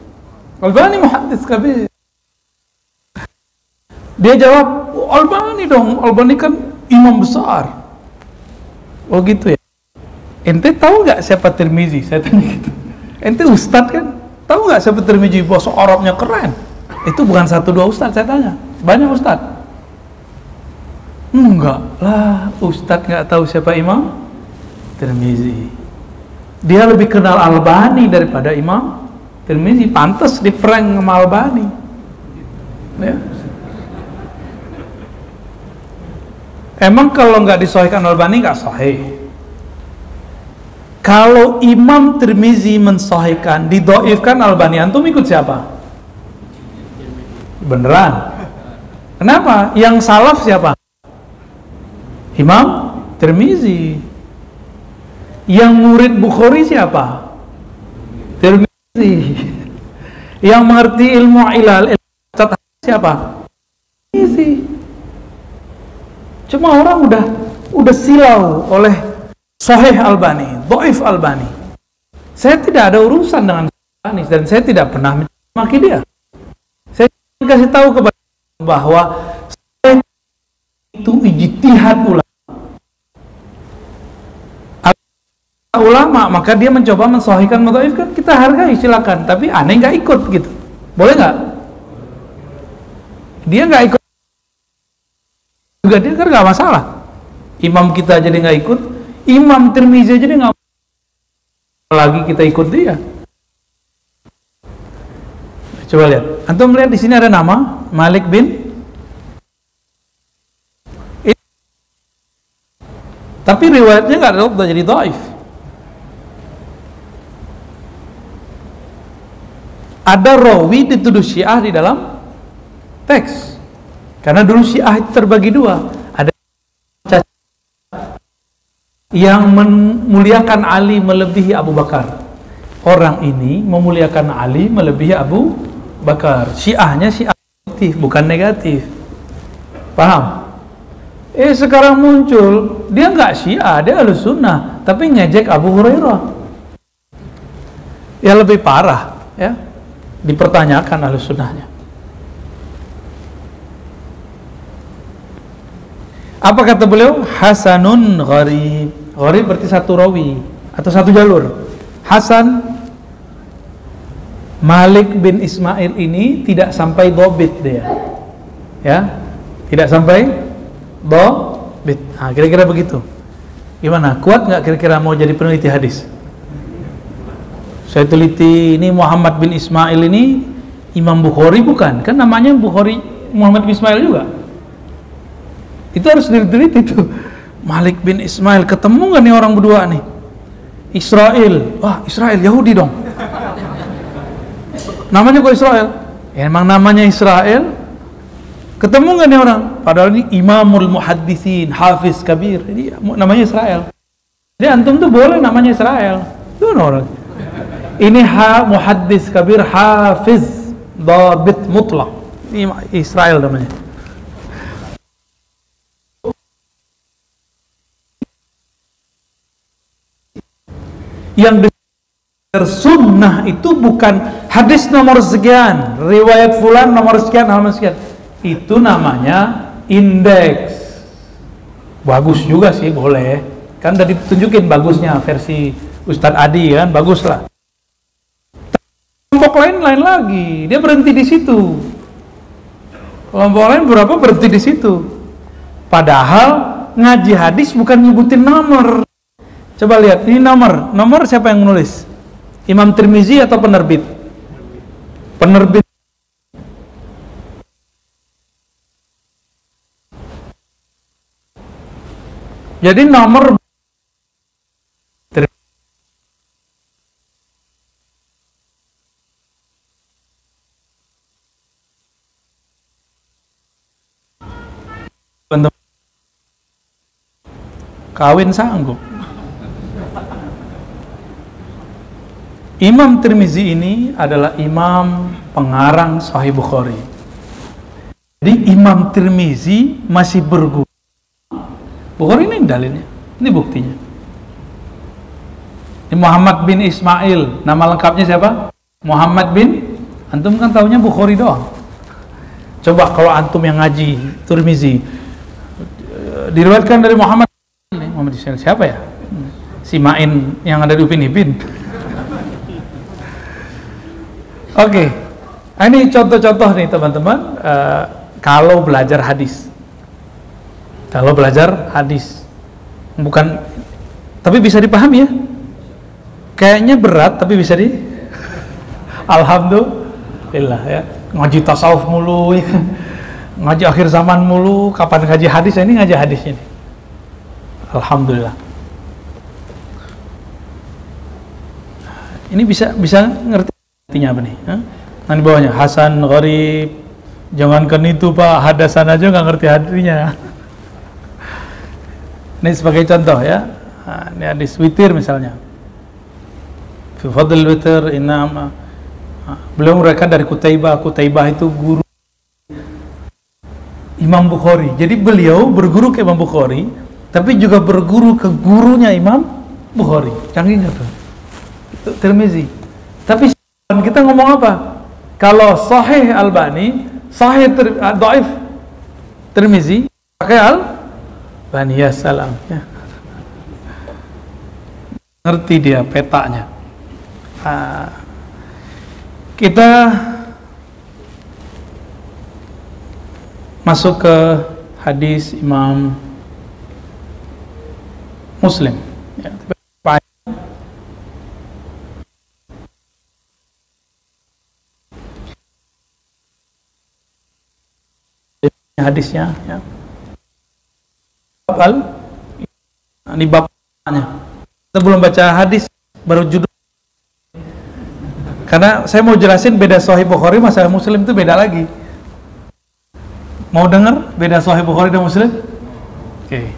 Albani muhaddits kabir. Dia jawab, Albani dong, Albani kan imam besar. Oh gitu ya. Ente tahu nggak siapa Tirmizi? Saya tanya gitu. Ente ustad kan? Tahu nggak siapa Tirmizi? Bahasa Arabnya keren. Itu bukan satu dua ustad, saya tanya. Banyak ustad. Enggak lah, ustad nggak tahu siapa Imam Tirmizi. Dia lebih kenal Albani daripada Imam Tirmizi. Pantas diprank sama Albani ya. Emang kalau nggak disahihkan Albani nggak sahih. Kalau Imam Tirmizi mensahihkan, didhaifkan Albani, antum ikut siapa? Beneran? Kenapa? Yang salaf siapa? Imam Tirmizi. Yang murid Bukhari siapa? Tirmizi. Yang mengerti ilmu ilal siapa? Tirmizi. Cuma orang udah silau oleh Sahih Albani, Dhaif Albani. Saya tidak ada urusan dengan Albani dan saya tidak pernah memaki dia. Saya kasih tahu kepada bahwa itu ijtihad ulama, maka dia mencoba mensahihkan, mendhaifkan, kita hargai, silakan. Tapi aneh nggak ikut gitu, boleh nggak? Dia nggak ikut juga, dia kan nggak masalah. Imam kita jadi nggak ikut, Imam Tirmizi jadi nggak lagi kita ikut dia. Coba lihat, antum melihat di sini ada nama Malik bin, tapi riwayatnya nggak ada, jadi dhaif. Ada rawi dituduh Syiah di dalam teks, karena dulu Syiah itu terbagi dua. Ada yang memuliakan Ali melebihi Abu Bakar. Orang ini memuliakan Ali melebihi Abu Bakar. Syiahnya Syiah positif, bukan negatif. Paham? Sekarang muncul, dia nggak Syiah, dia Ahlus Sunnah, tapi ngejek Abu Hurairah. Ya lebih parah, ya. Dipertanyakan Ahlus Sunnahnya. Apa kata beliau? Hasanun gharib. Gharib berarti satu rawi atau satu jalur. Hasan, Malik bin Ismail ini tidak sampai dhabit dia. Ya, tidak sampai dhabit. Nah, kira-kira begitu. Gimana? Kuat nggak kira-kira mau jadi peneliti hadis? Saya teliti, ini Muhammad bin Ismail ini Imam Bukhari bukan? Kan namanya Bukhari Muhammad bin Ismail juga. Itu harus diteliti tuh. Malik bin Ismail, ketemu nggak nih orang berdua nih? Israel, wah Israel Yahudi dong. namanya kok Israel? Ya, emang namanya Israel. Ketemu nggak nih orang? Padahal ini Imamul Muhaddisin, Hafiz Kabir. Jadi namanya Israel. Jadi antum tuh boleh namanya Israel. Tuh orang. Ini Muhaddis Kabir, Hafiz, Dhabit Mutlaq. Ini Israel namanya. Yang sunnah itu bukan hadis nomor sekian, riwayat fulan nomor sekian, nomor sekian. Itu namanya indeks. Bagus juga sih, boleh. Kan udah ditunjukin bagusnya versi Ustadz Adi kan, bagus lah. Kelompok lain lagi, dia berhenti di situ. Kelompok lain berapa berhenti di situ. Padahal ngaji hadis bukan nyebutin nomor. Coba lihat, ini nomor siapa yang menulis? Imam Tirmizi atau penerbit? Penerbit. Jadi nomor kawin sanggup. Imam Tirmizi ini adalah imam pengarang Sahih Bukhari. Jadi Imam Tirmizi masih berguru. Bukhari ini dalilnya, ini buktinya. Ini Muhammad bin Ismail, nama lengkapnya siapa? Muhammad bin, antum kan tahunya Bukhari doang. Coba kalau antum yang ngaji Tirmizi, diriwayatkan dari Muhammad Ismail, siapa ya? Si Ma'in yang ada di Upin Ipin. Oke, ini contoh-contoh nih teman-teman. Kalau belajar hadis, bukan, tapi bisa dipahami ya. Kayaknya berat, tapi bisa di. Alhamdulillah ya. Ngaji tasawuf mulu, ya. Ngaji akhir zaman mulu. Kapan ngaji hadis? Ini ngaji hadisnya nih. Alhamdulillah. Ini bisa ngerti artinya apa nih? Nah, di bawahnya Hasan, Gharib. Jangankan itu Pak, hadasan aja nggak ngerti artinya. Ini sebagai contoh ya. Nah, ini hadis witir misalnya. Fi fadl witir inama. Beliau meriwayatkan dari Kutaibah itu guru Imam Bukhari. Jadi beliau berguru ke Imam Bukhari, tapi juga berguru ke gurunya Imam Bukhari. Canggih nggak tuh? Itu Tirmizi. Tapi kita ngomong apa? Kalau Sahih Albani, Sahih Dhaif Tirmizi, pakai Albani ya salam ya. Ngerti dia petanya. Kita masuk ke hadis Imam Muslim ya. Hadisnya ya. Ini bapaknya. Kita belum baca hadis, baru judul. Karena saya mau jelasin beda Sahih Bukhari sama Muslim itu beda lagi. Mau dengar beda Sahih Bukhari dan Muslim? Oke.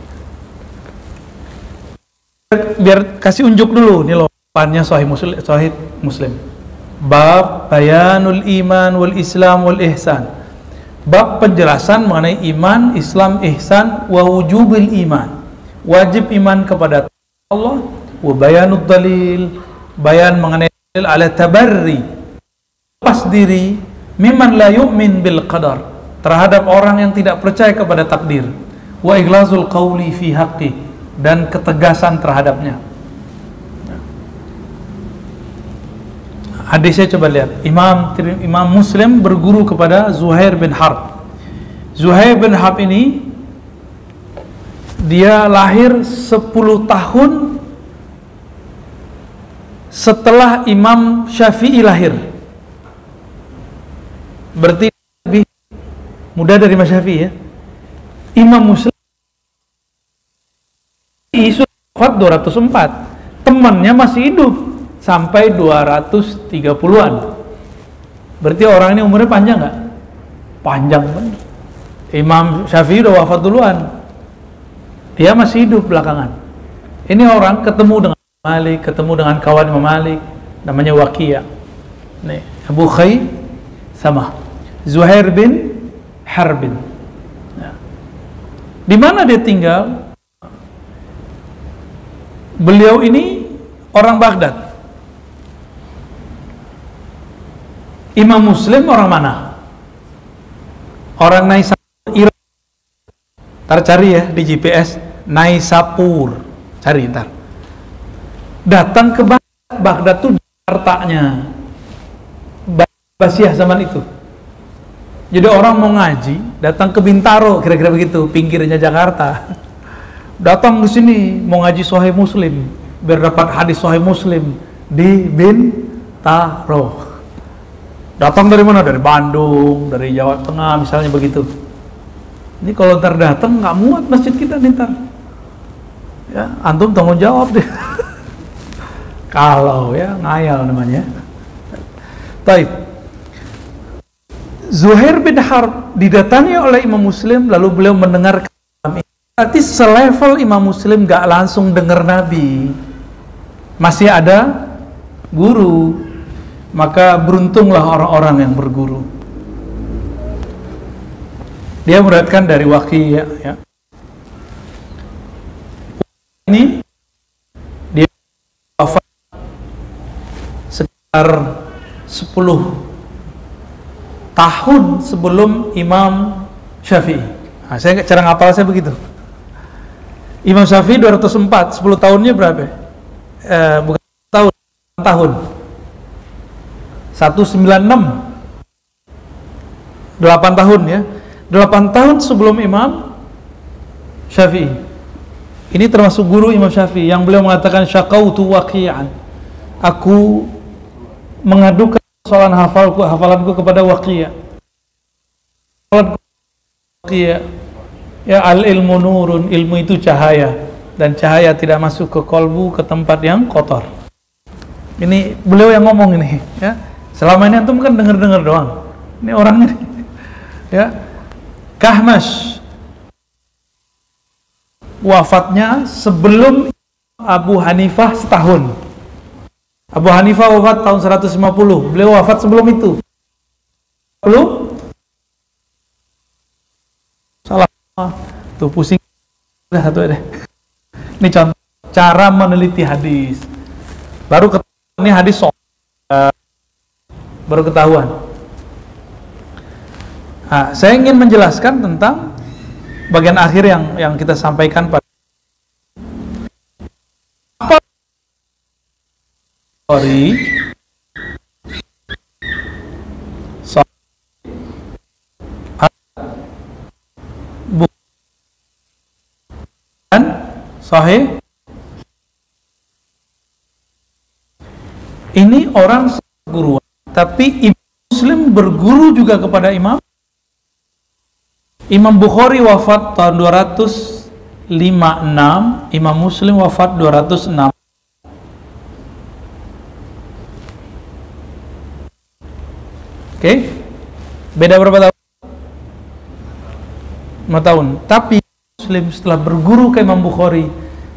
Biar kasih unjuk dulu nih loh, depannya Sahih Muslim. Bab bayanul iman wal Islam wal ihsan. Bab penjelasan mengenai iman, Islam, ihsan, wa wujubil iman. Wajib iman kepada Allah, wa bayanud dalil, bayan mengenai dalil ala tabarri, lepas diri, mimman la yu'min bil qadar, terhadap orang yang tidak percaya kepada takdir, wa ighlazul qawli fi haqqi, dan ketegasan terhadapnya. Hadisnya coba lihat. Imam Muslim berguru kepada Zuhair bin Harb. Zuhair bin Harb ini dia lahir 10 tahun setelah Imam Syafi'i lahir. Berarti lebih muda dari Imam Syafi'i ya. Imam Muslim isu wafat 204. Temannya masih hidup sampai 230-an. Berarti orang ini umurnya panjang nggak? Panjang bener. Imam Syafi'i udah wafat duluan, dia masih hidup belakangan. Ini orang ketemu dengan Malik, ketemu dengan kawan Imam Malik, namanya Waqi'. Nih, Abu Khay sama Zuhair bin Harbin. Ya. Di mana dia tinggal? Beliau ini orang Baghdad. Imam Muslim orang mana? Orang Naisapur, Irak. Ntar cari ya di GPS, Naisapur. Cari ntar. Datang ke Baghdad tuh Jakartanya Basiah zaman itu. Jadi orang mau ngaji, datang ke Bintaro, kira-kira begitu, pinggirnya Jakarta. Datang ke sini mau ngaji Sahih Muslim, biar dapat hadis Sahih Muslim di Bintaro. Datang dari mana? Dari Bandung, dari Jawa Tengah misalnya begitu. Ini kalau ntar datang nggak muat masjid kita nih ntar. Ya, antum tanggung jawab deh. Kalau ya ngayal namanya. Taib. Zuhair bin Harb didatangi oleh Imam Muslim, lalu beliau mendengar kalam ini. Berarti selevel Imam Muslim gak langsung dengar Nabi, masih ada guru. Maka beruntunglah orang-orang yang berguru. Dia meriwayatkan dari Waqi' ya. Ini dia wafat sekitar 10 tahun sebelum Imam Syafi'i. Nah, saya cara ngapal saya begitu. Imam Syafi'i 204, 10 tahunnya berapa? Bukan tahun. 196. 8 tahun ya. 8 tahun sebelum Imam Syafi'i. Ini termasuk guru Imam Syafi'i yang beliau mengatakan syaqautu Waqi'an. Aku mengadukan soalan hafalanku kepada Waqi'. Ya, al ilmu nurun, ilmu itu cahaya, dan cahaya tidak masuk ke kolbu, ke tempat yang kotor. Ini beliau yang ngomong ini ya. Selama ini antum kan dengar-dengar doang. Ini orang ini ya. Kahmash wafatnya sebelum Abu Hanifah setahun. Abu Hanifah wafat tahun 150, beliau wafat sebelum itu. Belum? Salah. Tuh pusing. Udah satu deh. Ini contoh cara meneliti hadis. Baru ketahuan ini hadis baru ketahuan. Nah, saya ingin menjelaskan tentang bagian akhir yang kita sampaikan pada bukan sahih. Ini orang guru, tapi Imam Muslim berguru juga kepada Imam Bukhari wafat tahun 256, Imam Muslim wafat 206. Oke, beda berapa tahun? 5 tahun. Tapi Muslim setelah berguru ke Imam Bukhari,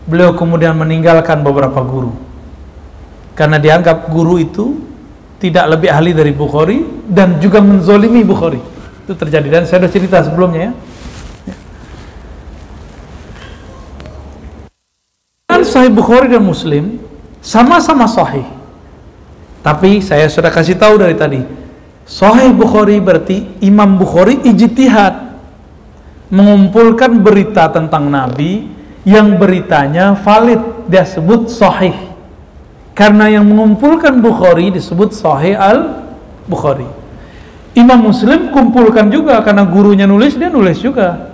beliau kemudian meninggalkan beberapa guru karena dianggap guru itu tidak lebih ahli dari Bukhari dan juga menzolimi Bukhari. Itu terjadi dan saya sudah cerita sebelumnya ya. Sahih Bukhari dan Muslim sama-sama sahih, tapi saya sudah kasih tahu dari tadi, Sahih Bukhari berarti Imam Bukhari ijtihad mengumpulkan berita tentang Nabi yang beritanya valid, dia sebut sahih. Karena yang mengumpulkan Bukhari disebut Sahih al-Bukhari. Imam Muslim kumpulkan juga karena gurunya nulis, dia nulis juga.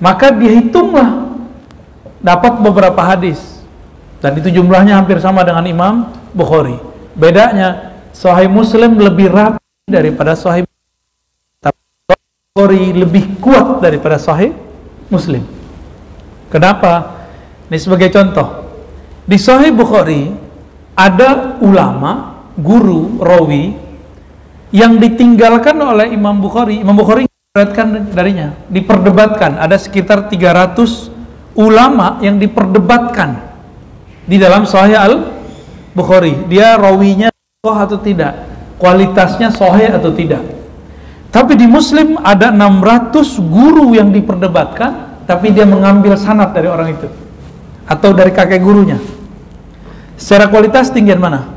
Maka dihitunglah dapat beberapa hadis. Dan itu jumlahnya hampir sama dengan Imam Bukhari. Bedanya Sahih Muslim lebih rapi daripada Sahih, tapi Bukhari lebih kuat daripada Sahih Muslim. Kenapa? Ini sebagai contoh. Di Sahih Bukhari ada ulama, guru, rawi yang ditinggalkan oleh Imam Bukhari diperdebatkan, ada sekitar 300 ulama yang diperdebatkan di dalam Sahih Al-Bukhari, dia rawinya sahih atau tidak, kualitasnya sahih atau tidak. Tapi di Muslim ada 600 guru yang diperdebatkan, tapi dia mengambil sanad dari orang itu atau dari kakek gurunya. Secara kualitas tinggian mana?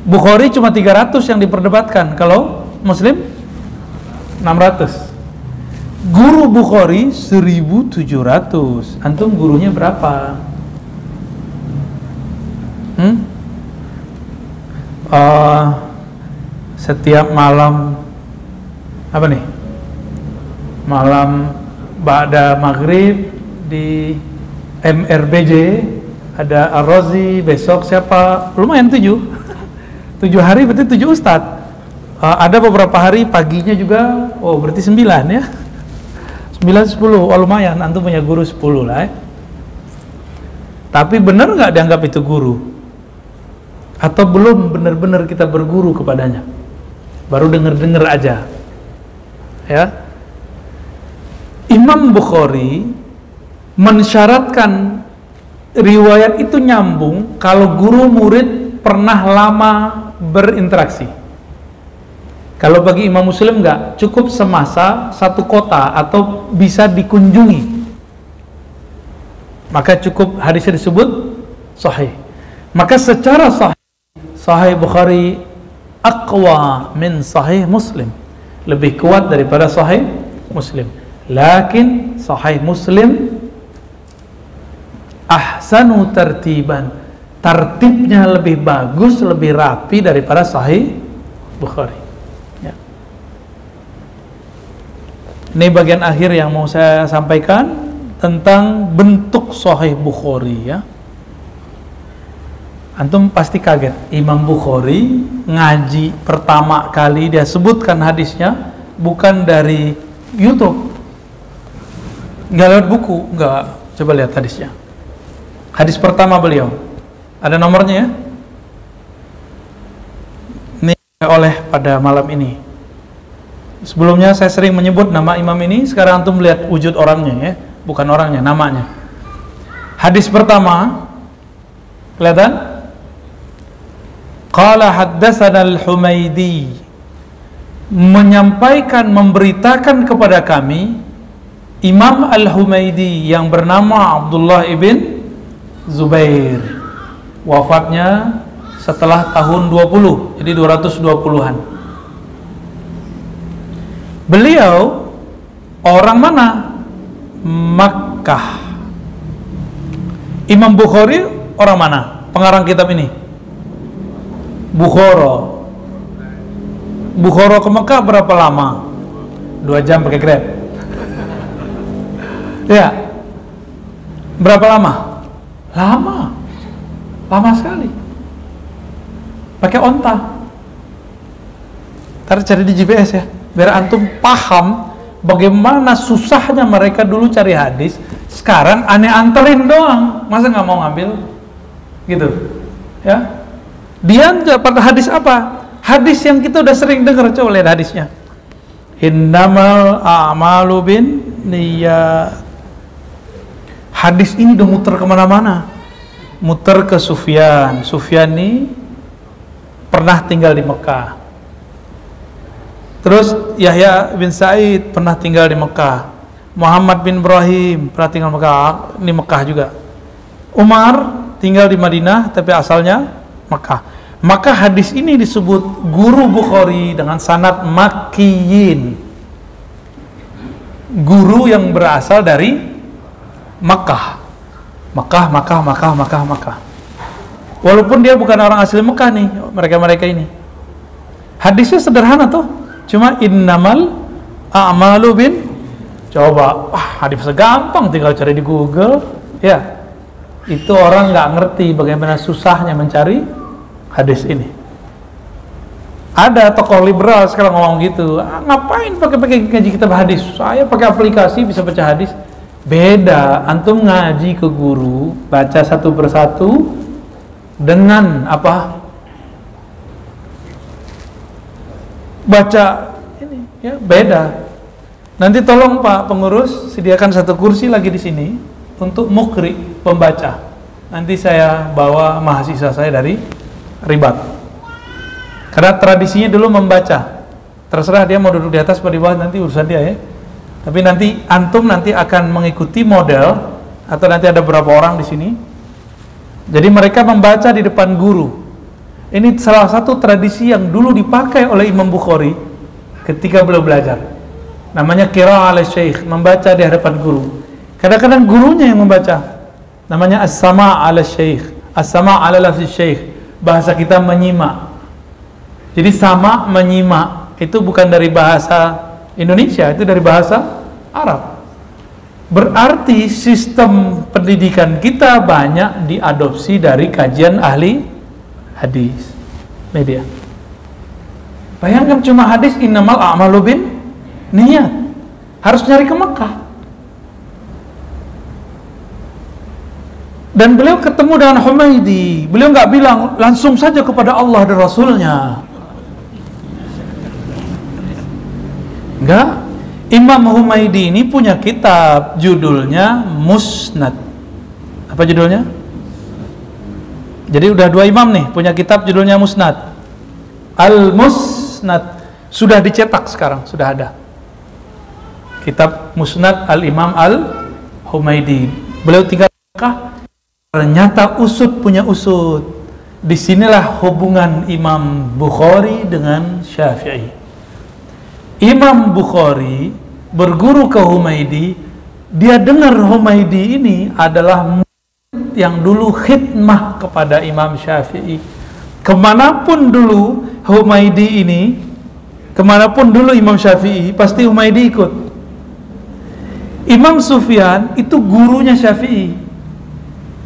Bukhari cuma 300 yang diperdebatkan, kalau Muslim 600. Guru Bukhari 1700. Antum gurunya berapa? Setiap malam apa nih? Malam ba'da maghrib di MRBJ ada Ar-Razi, besok siapa? Lumayan 7 hari berarti 7 ustadz. Ada beberapa hari paginya juga, oh berarti 9 ya. 9-10, oh lumayan, antum punya guru 10 lah ya. Tapi benar nggak dianggap itu guru? Atau belum benar-benar kita berguru kepadanya? Baru dengar-dengar aja ya. Imam Bukhari mensyaratkan riwayat itu nyambung kalau guru murid pernah lama berinteraksi. Kalau bagi Imam Muslim enggak, cukup semasa satu kota atau bisa dikunjungi, maka cukup hadisnya disebut sahih. Maka secara Sahih Bukhari aqwa min Sahih Muslim, lebih kuat daripada Sahih Muslim. Lakin Sahih Muslim ahsanu tartiban, tartibnya lebih bagus, lebih rapi daripada Sahih Bukhari ya. Ini bagian akhir yang mau saya sampaikan tentang bentuk Sahih Bukhari ya. Antum pasti kaget, Imam Bukhari ngaji pertama kali dia sebutkan hadisnya bukan dari YouTube, nggak lewat buku, nggak. Coba lihat hadisnya. Hadis pertama beliau, ada nomornya ya. Ini oleh pada malam ini. Sebelumnya saya sering menyebut nama imam ini, sekarang antum lihat wujud orangnya ya, bukan orangnya, namanya. Hadis pertama, kelihatan? Qala haddatsana al-Humaidi, menyampaikan, memberitakan kepada kami Imam Al-Humaidi yang bernama Abdullah ibn Zubair, wafatnya setelah tahun 20, jadi 220-an. Beliau orang mana? Makkah. Imam Bukhari orang mana? Pengarang kitab ini Bukhara. Bukhara ke Mekah berapa lama? 2 jam pakai Grab. Ya. Berapa lama? Lama sekali. Pakai onta. Ntar cari di GPS ya, biar antum paham bagaimana susahnya mereka dulu cari hadis. Sekarang aneh anterin doang, masa nggak mau ngambil? Gitu, ya. Dia dapat hadis apa? Hadis yang kita udah sering dengar, coba lihat hadisnya. Innamal a'malu bin niyyat. Hadis ini udah muter kemana-mana, muter ke Sufyan. Sufyan ini pernah tinggal di Mekah. Terus Yahya bin Sa'id pernah tinggal di Mekah. Muhammad bin Ibrahim pernah tinggal di Mekah juga. Umar tinggal di Madinah tapi asalnya Mekah. Maka hadis ini disebut guru Bukhari dengan sanad Makkiyin, guru yang berasal dari Makkah. Makkah. Walaupun dia bukan orang asli Mekah nih, mereka ini. Hadisnya sederhana tuh, cuma innamal a'malu bin. Coba, hadis segampang tinggal cari di Google, ya. Itu orang nggak ngerti bagaimana susahnya mencari hadis ini. Ada tokoh liberal sekarang ngomong gitu, ngapain pakai ngaji kitab hadis? Saya pakai aplikasi bisa baca hadis. Beda, antum ngaji ke guru, baca satu persatu dengan apa? baca ini ya beda. Nanti tolong Pak pengurus sediakan satu kursi lagi di sini untuk mukri, pembaca. Nanti saya bawa mahasiswa saya dari Ribat. Karena tradisinya dulu membaca. Terserah dia mau duduk di atas atau di bawah, nanti urusan dia ya. Tapi nanti antum nanti akan mengikuti model, atau nanti ada beberapa orang di sini. Jadi mereka membaca di depan guru. Ini salah satu tradisi yang dulu dipakai oleh Imam Bukhari ketika beliau belajar. Namanya qira'ah ala syekh, membaca di hadapan guru. Kadang-kadang gurunya yang membaca. Namanya as-sama' ala syekh, as-sama' ala lafzi syekh. Bahasa kita menyimak. Jadi sama menyimak itu bukan dari bahasa Indonesia, itu dari bahasa Arab. Berarti sistem pendidikan kita banyak diadopsi dari kajian ahli hadis media. Bayangkan cuma hadis innamal a'malu bin niat, harus nyari ke Mekah. Dan beliau ketemu dengan Humaidi, beliau nggak bilang langsung saja kepada Allah dan Rasulnya. Enggak. Imam Humaidi ini punya kitab judulnya Musnad. Apa judulnya? Jadi udah dua imam nih punya kitab judulnya Musnad. Al-Musnad sudah dicetak sekarang, sudah ada. Kitab Musnad Al-Imam Al-Humaidi. Beliau tinggal di Mekah. Ternyata usut punya usut. Disinilah hubungan Imam Bukhari dengan Syafi'i. Imam Bukhari berguru ke Humaidi. Dia dengar Humaidi ini adalah murid yang dulu khidmah kepada Imam Syafi'i. Kemanapun dulu Humaidi ini, kemanapun dulu Imam Syafi'i, pasti Humaidi ikut. Imam Sufyan itu gurunya Syafi'i.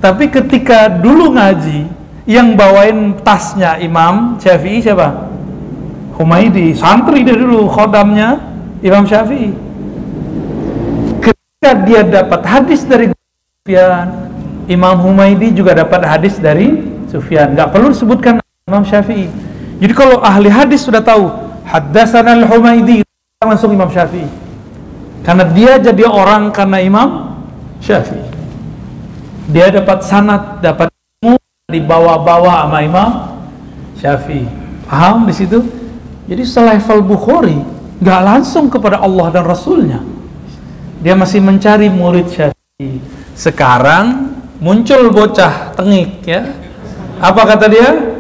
Tapi ketika dulu ngaji, yang bawain tasnya Imam Syafi'i siapa? Humaidi, santri dia dulu, khodamnya Imam Syafi'i. Ketika dia dapat hadis dari Sufyan, Imam Humaidi juga dapat hadis dari Sufyan. Gak perlu disebutkan Imam Syafi'i. Jadi kalau ahli hadis sudah tahu haddatsana al-Humaidi, langsung Imam Syafi'i. Karena dia jadi orang karena Imam Syafi'i. Dia dapat sanad, dapat ilmu dibawa-bawa sama Imam Syafi'i. Paham di situ? Jadi selevel Bukhari nggak langsung kepada Allah dan Rasulnya. Dia masih mencari murid Syafi'i. Sekarang muncul bocah tengik ya. Apa kata dia?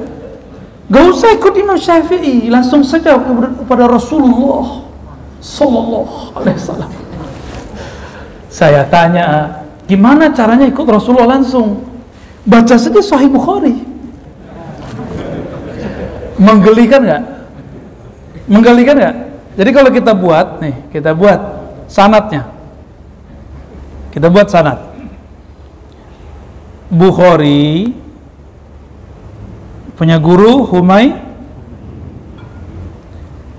Gak usah ikut Imam Syafi'i, langsung saja kepada Rasulullah Sallallahu Alaihi Wasallam. Saya tanya, gimana caranya ikut Rasulullah langsung? Baca saja Sahih Bukhari. Menggelikan nggak? Menggelikan nggak? Jadi kalau kita buat nih, kita buat sanadnya. Kita buat sanad. Bukhari punya guru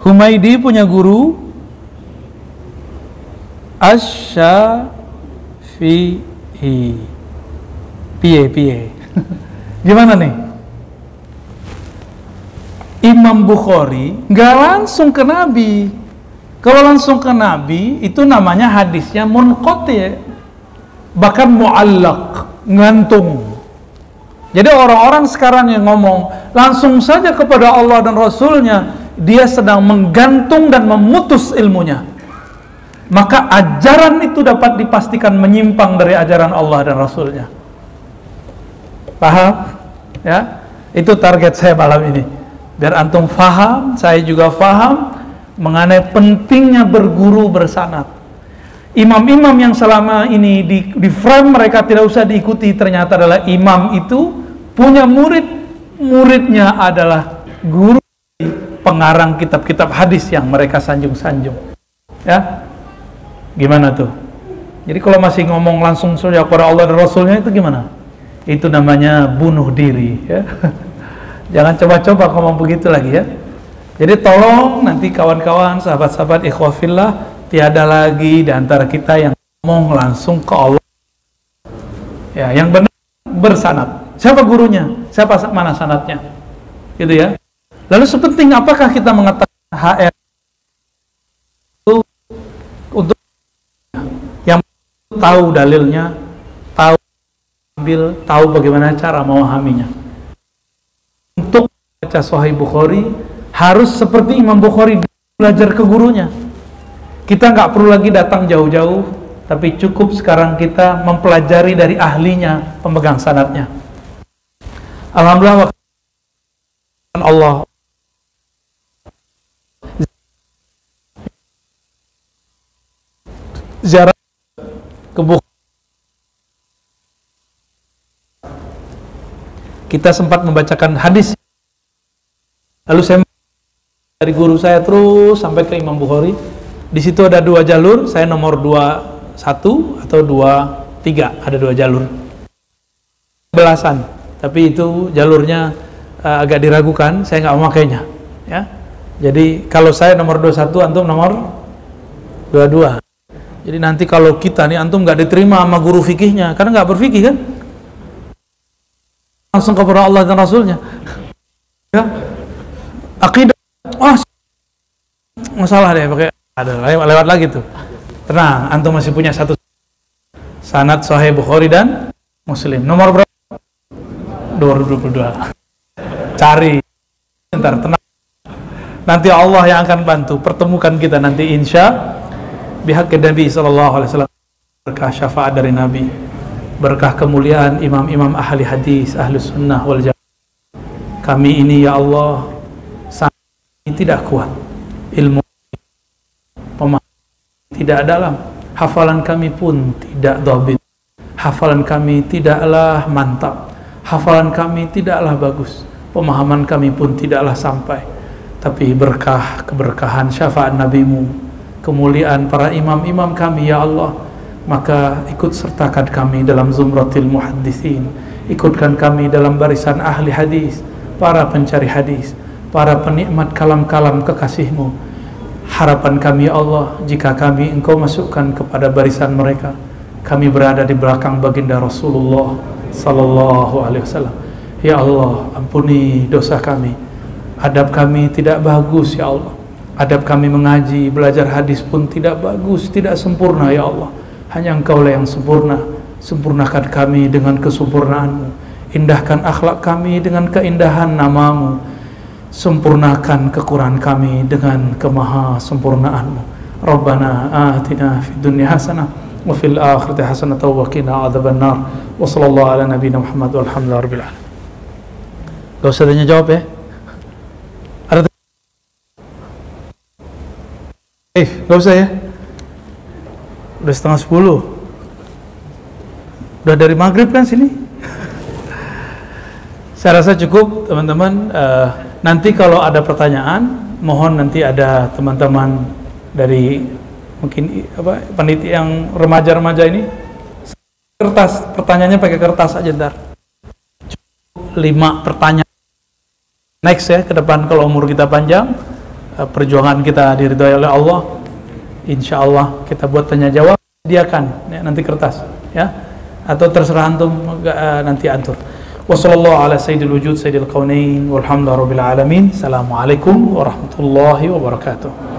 Humaidi punya guru Asy-Syafi'i. Piye. Gimana nih? Imam Bukhari nggak langsung ke Nabi. Kalau langsung ke Nabi itu namanya hadisnya munqati', bahkan mu'allaq, ngantung. Jadi orang-orang sekarang yang ngomong langsung saja kepada Allah dan Rasulnya, dia sedang menggantung dan memutus ilmunya. Maka ajaran itu dapat dipastikan menyimpang dari ajaran Allah dan Rasulnya. Paham? Ya, itu target saya malam ini. Biar antum faham, saya juga faham mengenai pentingnya berguru bersanad. Imam-imam yang selama ini di frame mereka tidak usah diikuti, ternyata adalah imam itu punya muridnya adalah guru pengarang kitab-kitab hadis yang mereka sanjung-sanjung. Ya, gimana tuh? Jadi kalau masih ngomong langsung saja kepada Allah dan Rasulnya itu gimana? Itu namanya bunuh diri. Ya. Jangan coba-coba ngomong begitu lagi ya. Jadi tolong nanti kawan-kawan, sahabat-sahabat ikhwafillah, tiada lagi di antara kita yang ngomong langsung ke Allah. Ya, yang benar bersanad. Siapa gurunya? Siapa mana sanadnya? Gitu ya. Lalu sepenting apakah kita mengetahui HR itu untuk yang tahu dalilnya, tahu ambil, tahu bagaimana cara memahaminya. Untuk baca Sahih Bukhari harus seperti Imam Bukhari belajar ke gurunya. Kita nggak perlu lagi datang jauh-jauh, tapi cukup sekarang kita mempelajari dari ahlinya, pemegang sanadnya. Alhamdulillah, Allah ziarah ke Bukhari. Kita sempat membacakan hadis, lalu saya dari guru saya terus sampai ke Imam Bukhari. Di situ ada 2 jalur, saya nomor 21 atau 23, ada 2 jalur belasan, tapi itu jalurnya agak diragukan, saya nggak memakainya ya. Jadi kalau saya nomor 21, antum nomor 22. Jadi nanti kalau kita nih, antum nggak diterima sama guru fikihnya karena nggak berfikih kan, langsung kepada Allah dan Rasulnya ya. Akidah, oh masalah deh pakai ada lewat lagi tuh. Tenang, antum masih punya satu sanad Sahih Bukhari dan Muslim. Nomor berapa? 222. Cari, ntar tenang. Nanti Allah yang akan bantu. Pertemukan kita nanti insya bihaqqi Nabi sallallahu alaihi wasallam. Berkah syafaat dari Nabi, berkah kemuliaan imam-imam ahli hadis, ahli sunnah wal jamaah. Kami ini ya Allah tidak kuat, ilmu pemahaman tidak dalam, hafalan kami pun tidak dhabit, hafalan kami tidaklah mantap, hafalan kami tidaklah bagus, pemahaman kami pun tidaklah sampai. Tapi berkah keberkahan syafaat nabimu, kemuliaan para imam-imam kami ya Allah, maka ikut sertakan kami dalam zumratil muhaddisin, ikutkan kami dalam barisan ahli hadis, para pencari hadis, para penikmat kalam-kalam kekasihmu. Harapan kami ya Allah, jika kami engkau masukkan kepada barisan mereka, kami berada di belakang baginda Rasulullah sallallahu alaihi wasallam. Ya Allah, ampuni dosa kami, adab kami tidak bagus ya Allah, adab kami mengaji, belajar hadis pun tidak bagus, tidak sempurna ya Allah. Hanya engkaulah yang sempurna. Sempurnakan kami dengan kesempurnaanmu, indahkan akhlak kami dengan keindahan namamu, sempurnakan kekurangan kami dengan kemaha sempurnaanmu. Rabbana atina fid dunya hasanah wa fil akhirati hasanah wa qina adzabannar. Wa sallallahu ala nabiyyina Muhammad walhamdulillahi rabbil alamin. Gak usah tanya jawab ya. Ada gak usah ya. Udah 9:30. Udah dari maghrib kan sini. Saya rasa cukup teman-teman. Nanti kalau ada pertanyaan, mohon nanti ada teman-teman dari mungkin panitia yang remaja-remaja ini, kertas pertanyaannya pakai kertas aja ntar. 5 pertanyaan. Next ya, ke depan kalau umur kita panjang, perjuangan kita diridhoi oleh Allah, insya Allah kita buat tanya jawab, sediakan ya, nanti kertas ya, atau terserah antum nanti atur. Wassallallahu ala sayyidil wujud sayyidil kaunain walhamdulillahi rabbil alamin. Assalamualaikum warahmatullahi wabarakatuh.